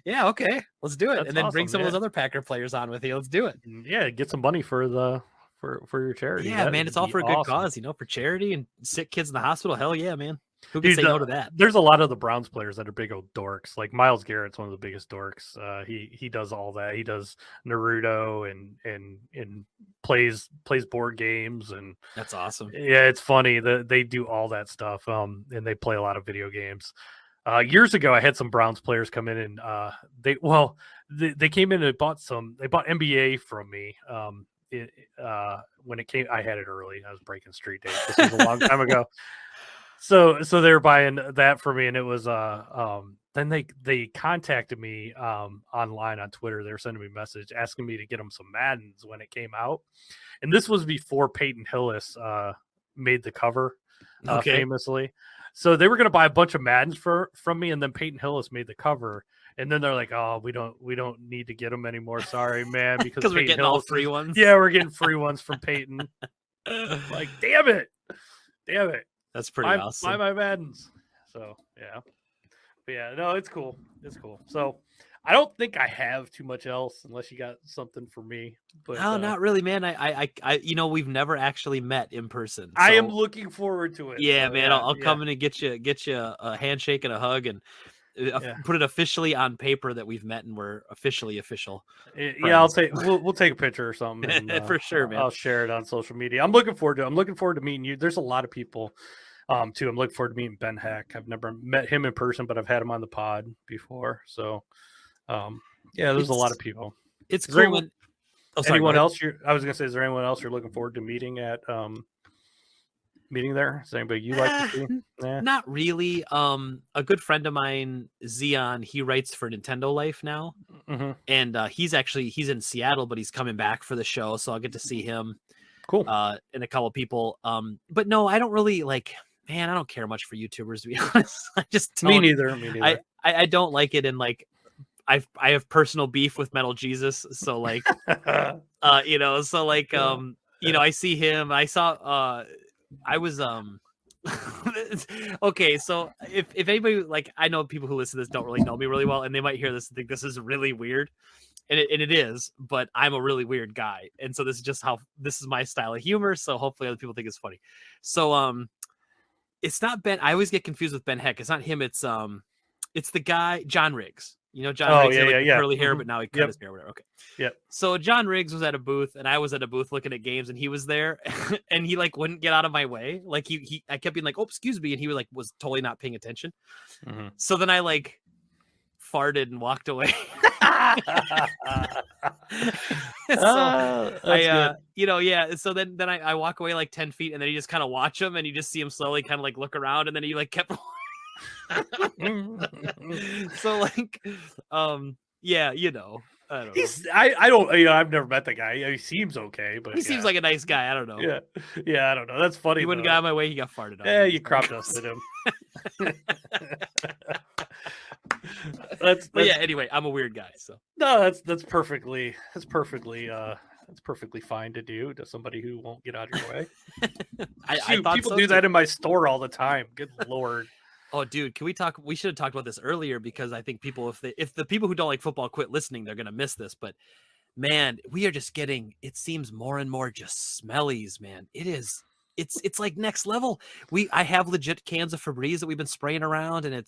Yeah, okay, let's do it. That's and then awesome, bring some of those other Packer players on with you. Let's do it. Yeah, get some money for your charity. Yeah, man, it's all for a good cause, you know, for charity and sick kids in the hospital. Hell yeah, man. Who can say no to that? There's a lot of the Browns players that are big old dorks. Like Myles Garrett's one of the biggest dorks. He does all that. He does Naruto and plays board games, and that's awesome. Yeah, it's funny that they do all that stuff. And they play a lot of video games. Years ago, I had some Browns players come in, and they came in and bought NBA from me. When it came, I had it early. I was breaking street dates. This was a long time ago. So they were buying that for me, and it was then they contacted me online on Twitter. They were sending me a message asking me to get them some Maddens when it came out, and this was before Peyton Hillis made the cover famously. So they were going to buy a bunch of Maddens from me, and then Peyton Hillis made the cover, and then they're like, "Oh, we don't need to get them anymore. Sorry, man, because we're getting all free ones." Yeah, we're getting free ones from Peyton. Like, damn it. That's pretty awesome. Buy my Maddens. So yeah, but yeah, no, it's cool. It's cool. So I don't think I have too much else, unless you got something for me. But no, not really, man. I you know, we've never actually met in person. So, I am looking forward to it. Yeah, so, man. I'll come in and get you a handshake and a hug, and put it officially on paper that we've met and we're officially official. Yeah, we'll take a picture or something. And, for sure, man. I'll share it on social media. I'm looking forward to meeting you. There's a lot of people too. I'm looking forward to meeting Ben Heck. I've never met him in person, but I've had him on the pod before. So there's a lot of people. It's cool. Anyone else I was gonna say, is there anyone else you're looking forward to meeting at meeting there? Is there anybody you like to see? Not really. A good friend of mine, Zion, he writes for Nintendo Life now. And he's in Seattle, but he's coming back for the show, so I'll get to see him. Cool. And a couple people. But no, I don't really man, I don't care much for YouTubers, to be honest. I just don't. Me neither. I don't like it, and I have personal beef with Metal Jesus, so I see him. I saw I was okay, so if anybody, I know people who listen to this don't really know me really well, and they might hear this and think this is really weird, and it is, but I'm a really weird guy, and so this is my style of humor, so hopefully other people think it's funny. So it's not Ben. I always get confused with Ben Heck. It's not him. It's the guy John Riggs. You know, John Riggs had curly hair, but now he cut his hair, whatever. Okay. Yeah. So John Riggs was at a booth, and I was at a booth looking at games, and he was there, and he wouldn't get out of my way. I kept being like, "Oh, excuse me," and he was totally not paying attention. So then I farted and walked away. So then I walk away 10 feet, and then you just kind of watch him, and you just see him slowly kind of look around, and then he kept. So yeah, you know, I don't know. I've never met the guy. He seems okay, but he seems like a nice guy. I don't know. Yeah, I don't know. That's funny. He wouldn't get out of my way. He got farted on. Yeah, you crop dusted him. But yeah. Anyway, I'm a weird guy. So no, that's perfectly fine to do to somebody who won't get out of your way. I thought people do that in my store all the time. Good Lord. Oh, dude, can we talk? We should have talked about this earlier, because I think people, if the people who don't like football quit listening, they're gonna miss this. But man, we are just getting, it seems, more and more just smellies, man. It's next level. I have legit cans of Febreze that we've been spraying around, and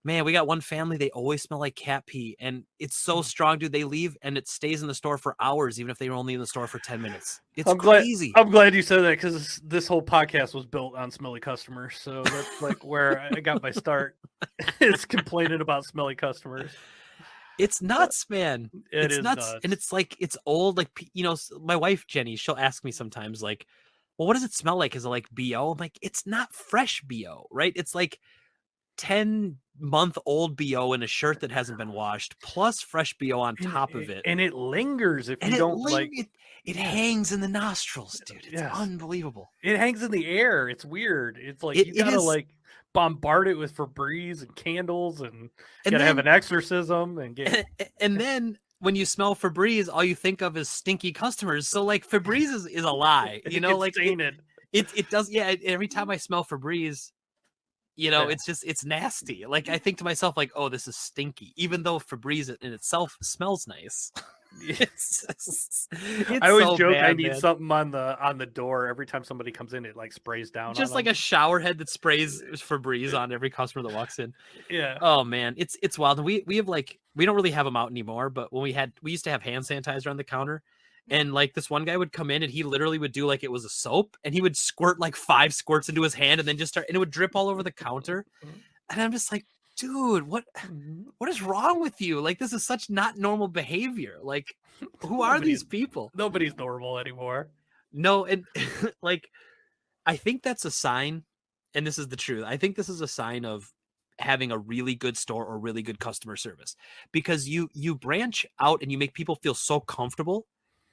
man, we got one family, they always smell like cat pee, and it's so strong, dude. They leave and it stays in the store for hours, even if they were only in the store for 10 minutes. It's crazy. I'm glad you said that, because this whole podcast was built on smelly customers. So that's where I got my start. It's complaining about smelly customers. It's nuts, man. It's nuts. And it's it's old. My wife, Jenny, she'll ask me sometimes, well, what does it smell like? Is it like BO? I'm like, it's not fresh BO, right? It's 10-month-old BO in a shirt that hasn't been washed, plus fresh BO on top of it. And it lingers if And you it don't like it hangs in the nostrils, dude. It's yes. unbelievable. It hangs in the air. It's weird. It's like you It gotta is, like bombard it with Febreze and candles, and you and gotta have then an exorcism and get and then when you smell Febreze, all you think of is stinky customers. So like Febreze is a lie, you it know, gets like tainted. it does. Yeah. Every time I smell Febreze, you know, Yeah. it's nasty. Like I think to myself, like, oh, this is stinky, even though Febreze in itself smells nice. It's I always so joke I bad, need man. something on the door every time somebody comes in. It like sprays down Just on like them. a shower head that sprays Febreze on every customer that walks in. Yeah. Oh man, it's wild. And we have like, we don't really have them out anymore, but when we used to have hand sanitizer on the counter, and like this one guy would come in and he literally would do like it was a soap, and he would squirt like 5 squirts into his hand and then just start, and it would drip all over the counter. And I'm just like, dude, what is wrong with you? Like, this is such not normal behavior. Like, who are these people? Nobody's normal anymore. No, and like, I think that's a sign, and this is the truth. I think this is a sign of having a really good store or really good customer service, because you branch out and you make people feel so comfortable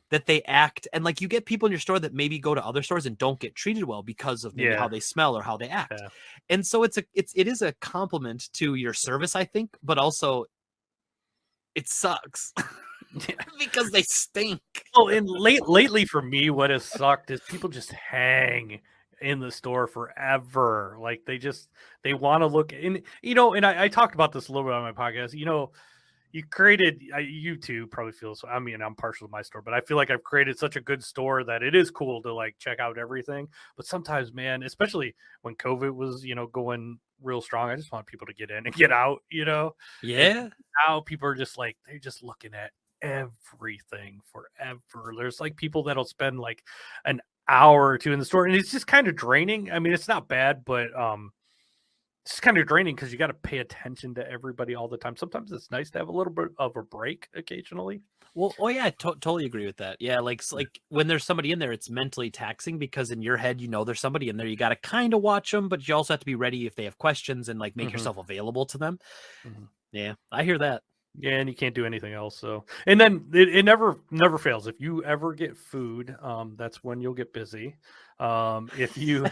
that they act, and like you get people in your store that maybe go to other stores and don't get treated well because of maybe how they smell or how they act. Yeah. And so it is a compliment to your service, I think, but also it sucks because they stink. Well, and lately for me, what has sucked is people just hang in the store forever. Like they want to look in, and I talked about this a little bit on my podcast. You created, you two probably feel so. I mean, I'm partial to my store, but I feel like I've created such a good store that it is cool to like check out everything. But sometimes, man, especially when COVID was, going real strong, I just want people to get in and get out, Yeah. And now people are just like, they're just looking at everything forever. There's like people that'll spend like an hour or two in the store, and it's just kind of draining. I mean, it's not bad, but it's kind of draining because you got to pay attention to everybody all the time. Sometimes it's nice to have a little bit of a break occasionally. Well, oh yeah, I totally agree with that. Yeah, like when there's somebody in there, it's mentally taxing because in your head, there's somebody in there. You got to kind of watch them, but you also have to be ready if they have questions and like make yourself available to them. Yeah, I hear that. Yeah, and you can't do anything else. So, and then it never fails. If you ever get food, that's when you'll get busy. If you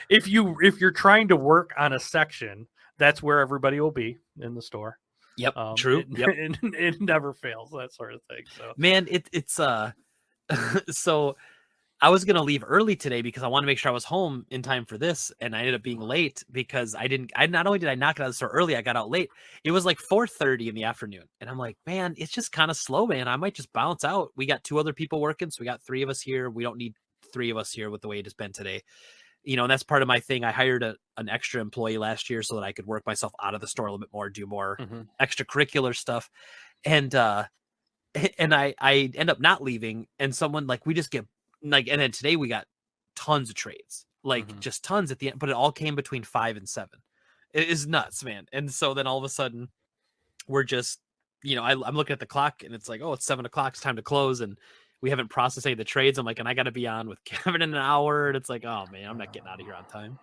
if you're trying to work on a section, that's where everybody will be in the store. Yep, true. Yep, it never fails, that sort of thing. So, man, it's so I was gonna leave early today because I want to make sure I was home in time for this, and I ended up being late because not only did I knock it out of the store early, I got out late. It was like 4:30 in the afternoon, and I'm like, man, it's just kind of slow, man. I might just bounce out. We got 2 other people working, so we got 3 of us here. We don't need 3 of us here with the way it has been today. And that's part of my thing. I hired an extra employee last year so that I could work myself out of the store a little bit more, do more extracurricular stuff. And I end up not leaving, and someone like, we just get like, and then today we got tons of trades, like just tons at the end, but it all came between 5 and 7. It is nuts, man. And so then all of a sudden we're just, I'm looking at the clock and it's like, oh, it's 7 o'clock. It's time to close. And we haven't processed any of the trades. I'm like, and I got to be on with Kevin in an hour. And it's like, oh man, I'm not getting out of here on time.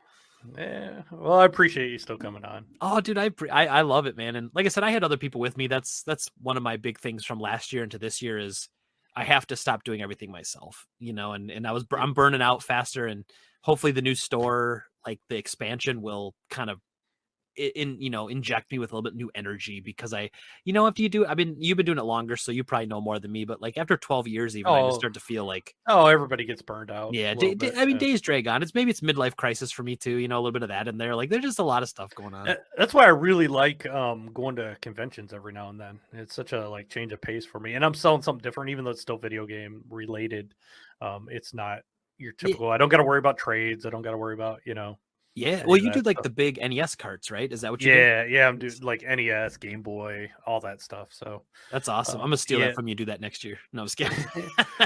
Yeah. Well, I appreciate you still coming on. Oh, dude, I love it, man. And like I said, I had other people with me. That's one of my big things from last year into this year is I have to stop doing everything myself, and I'm burning out faster, and hopefully the new store, like the expansion, will kind of inject me with a little bit new energy, because after you've been doing it longer, so you probably know more than me, but like after 12 years, even I just start to feel like, everybody gets burned out. Yeah. Days drag on. It's midlife crisis for me too, a little bit of that in there. Like there's just a lot of stuff going on. That's why I really like going to conventions every now and then. It's such a like change of pace for me, and I'm selling something different, even though it's still video game related. It's not your typical. I don't got to worry about trades. I don't got to worry about Yeah, well, you do like the big NES carts, right? Is that what you do? Yeah, I'm doing like NES, Game Boy, all that stuff. So that's awesome. I'm gonna steal that from you. Do that next year. No, I'm just kidding.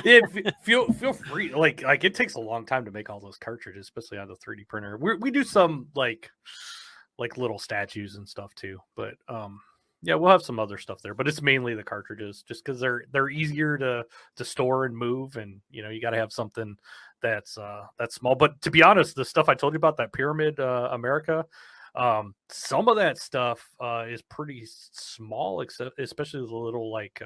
Yeah, feel free. Like it takes a long time to make all those cartridges, especially on the 3D printer. We do some like little statues and stuff too, but yeah, we'll have some other stuff there. But it's mainly the cartridges, just because they're easier to store and move, and you got to have something that's small. But to be honest, the stuff I told you about, that Pyramid America, Some of that stuff is pretty small, except especially the little like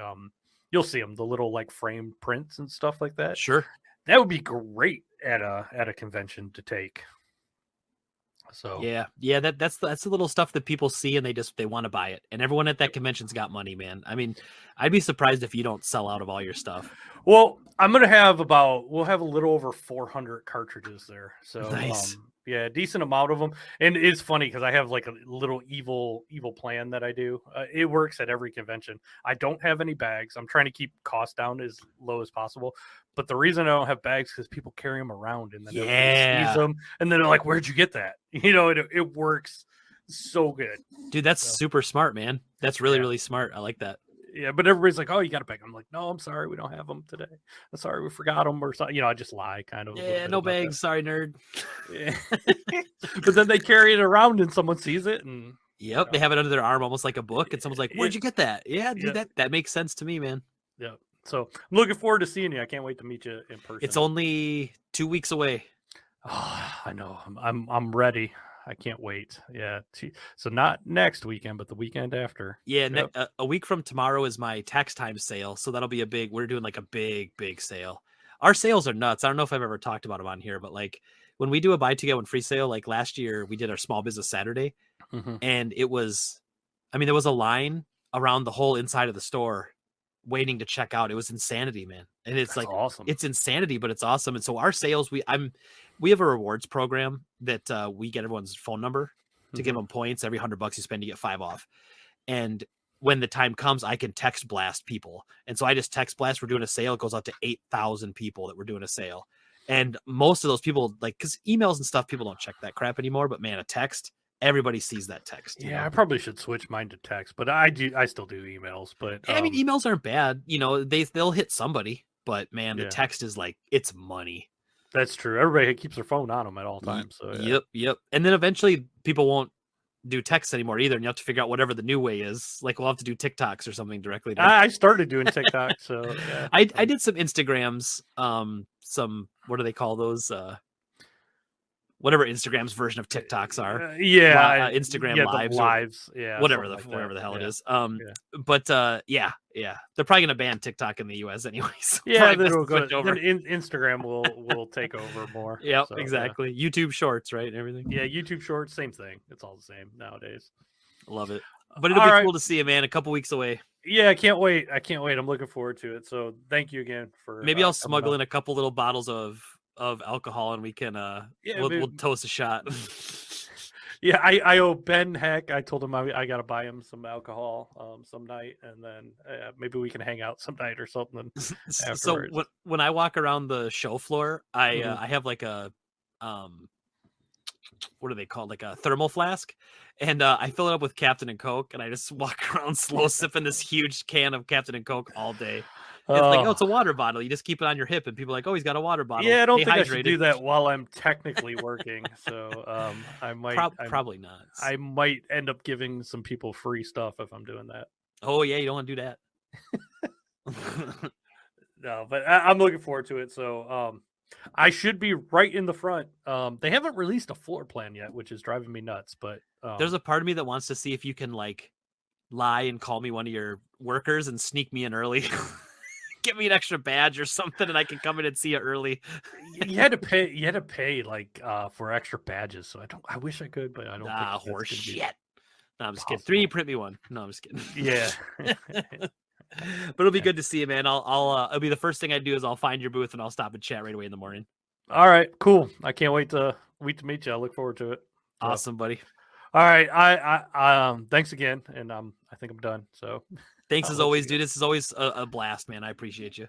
you'll see them, the little like frame prints and stuff like that. Sure. That would be great at a convention to take. So yeah, that's the little stuff that people see and they want to buy it, and everyone at that convention's got money, man. I mean, I'd be surprised if you don't sell out of all your stuff. Well, we'll have a little over 400 cartridges there. So Nice. yeah, a decent amount of them. And it's funny because I have like a little evil plan that I do. It works at every convention. I don't have any bags. I'm trying to keep costs down as low as possible. But the reason I don't have bags is because people carry them around and then everybody sees them and then they're like, "Where'd you get that?" It works so good. Dude, that's super smart, man. That's really smart. I like that. Yeah, but everybody's like, "Oh, you got a bag." I'm like, "No, I'm sorry, we don't have them today. I'm sorry, we forgot them or something." I just lie kind of. Yeah, no bags. Sorry, nerd. Yeah. But then they carry it around and someone sees it and yep, they have it under their arm almost like a book, and someone's like, "Where'd you get that?" Yeah, dude, that makes sense to me, man. Yeah. So I'm looking forward to seeing you. I can't wait to meet you in person. It's only 2 weeks away. Oh, I know. I'm ready. I can't wait. Yeah. So not next weekend, but the weekend after. Yeah, a week from tomorrow is my tax time sale, so that'll be we're doing like a big sale. Our sales are nuts. I don't know if I've ever talked about them on here, but like when we do a buy two get one free sale, like last year we did our small business Saturday, and there was a line around the whole inside of the store waiting to check out. It was insanity, man. And it's That's awesome. It's insanity, but it's awesome. And so our sales, we have a rewards program that we get everyone's phone number to give them points. Every $100 you spend, you get 5 off. And when the time comes, I can text blast people. And so I just text blast, we're doing a sale. It goes out to 8,000 people that we're doing a sale. And most of those people, like, because emails and stuff, people don't check that crap anymore. But man, a text, everybody sees that text. Yeah, I probably should switch mine to text, but I still do emails. But I mean, emails aren't bad. They'll hit somebody, but man, the text is like, it's money. That's true. Everybody keeps their phone on them at all times. So Yep. And then eventually people won't do text anymore either, and you have to figure out whatever the new way is. Like we'll have to do TikToks or something directly. I started doing TikTok, so yeah. I did some Instagrams, some, what do they call those? Whatever Instagram's version of TikToks are. Instagram lives. Whatever the hell it is. But they're probably gonna ban TikTok in the US anyways. So Instagram will take over more. Yep, so, exactly. Yeah. YouTube Shorts, right? And everything. Yeah, YouTube Shorts, same thing. It's all the same nowadays. Love it. But it'll be cool to see you, man. A couple weeks away. Yeah, I can't wait. I'm looking forward to it. So thank you again for maybe I'll smuggle in a couple little bottles of alcohol and we can we'll toast a shot. Yeah, I owe Ben Heck. I told him I gotta buy him some alcohol some night, and then maybe we can hang out some night or something afterwards. So when I walk around the show floor, I have like a what are they called, like a thermal flask, and I fill it up with Captain and Coke, and I just walk around slow sipping this huge can of Captain and Coke all day. It's like, it's a water bottle. You just keep it on your hip, and people are like, oh, he's got a water bottle. Yeah, I don't think I should do that while I'm technically working. So I might probably not. I might end up giving some people free stuff if I'm doing that. Oh yeah, you don't want to do that. No, but I'm looking forward to it. So I should be right in the front. They haven't released a floor plan yet, which is driving me nuts. But there's a part of me that wants to see if you can like lie and call me one of your workers and sneak me in early. Get me an extra badge or something, and I can come in and see you early. You had to pay like for extra badges. So I wish I could, but I don't. Horse shit. No, I'm just kidding. 3D print me one. No, I'm just kidding. Yeah. But it'll be good to see you, man. It'll be the first thing I do is I'll find your booth and I'll stop and chat right away in the morning. All right, cool. I can't wait to meet you. I look forward to it. Awesome, buddy. All right. I thanks again, and I think I'm done. So thanks as always, dude. This is always a blast, man. I appreciate you.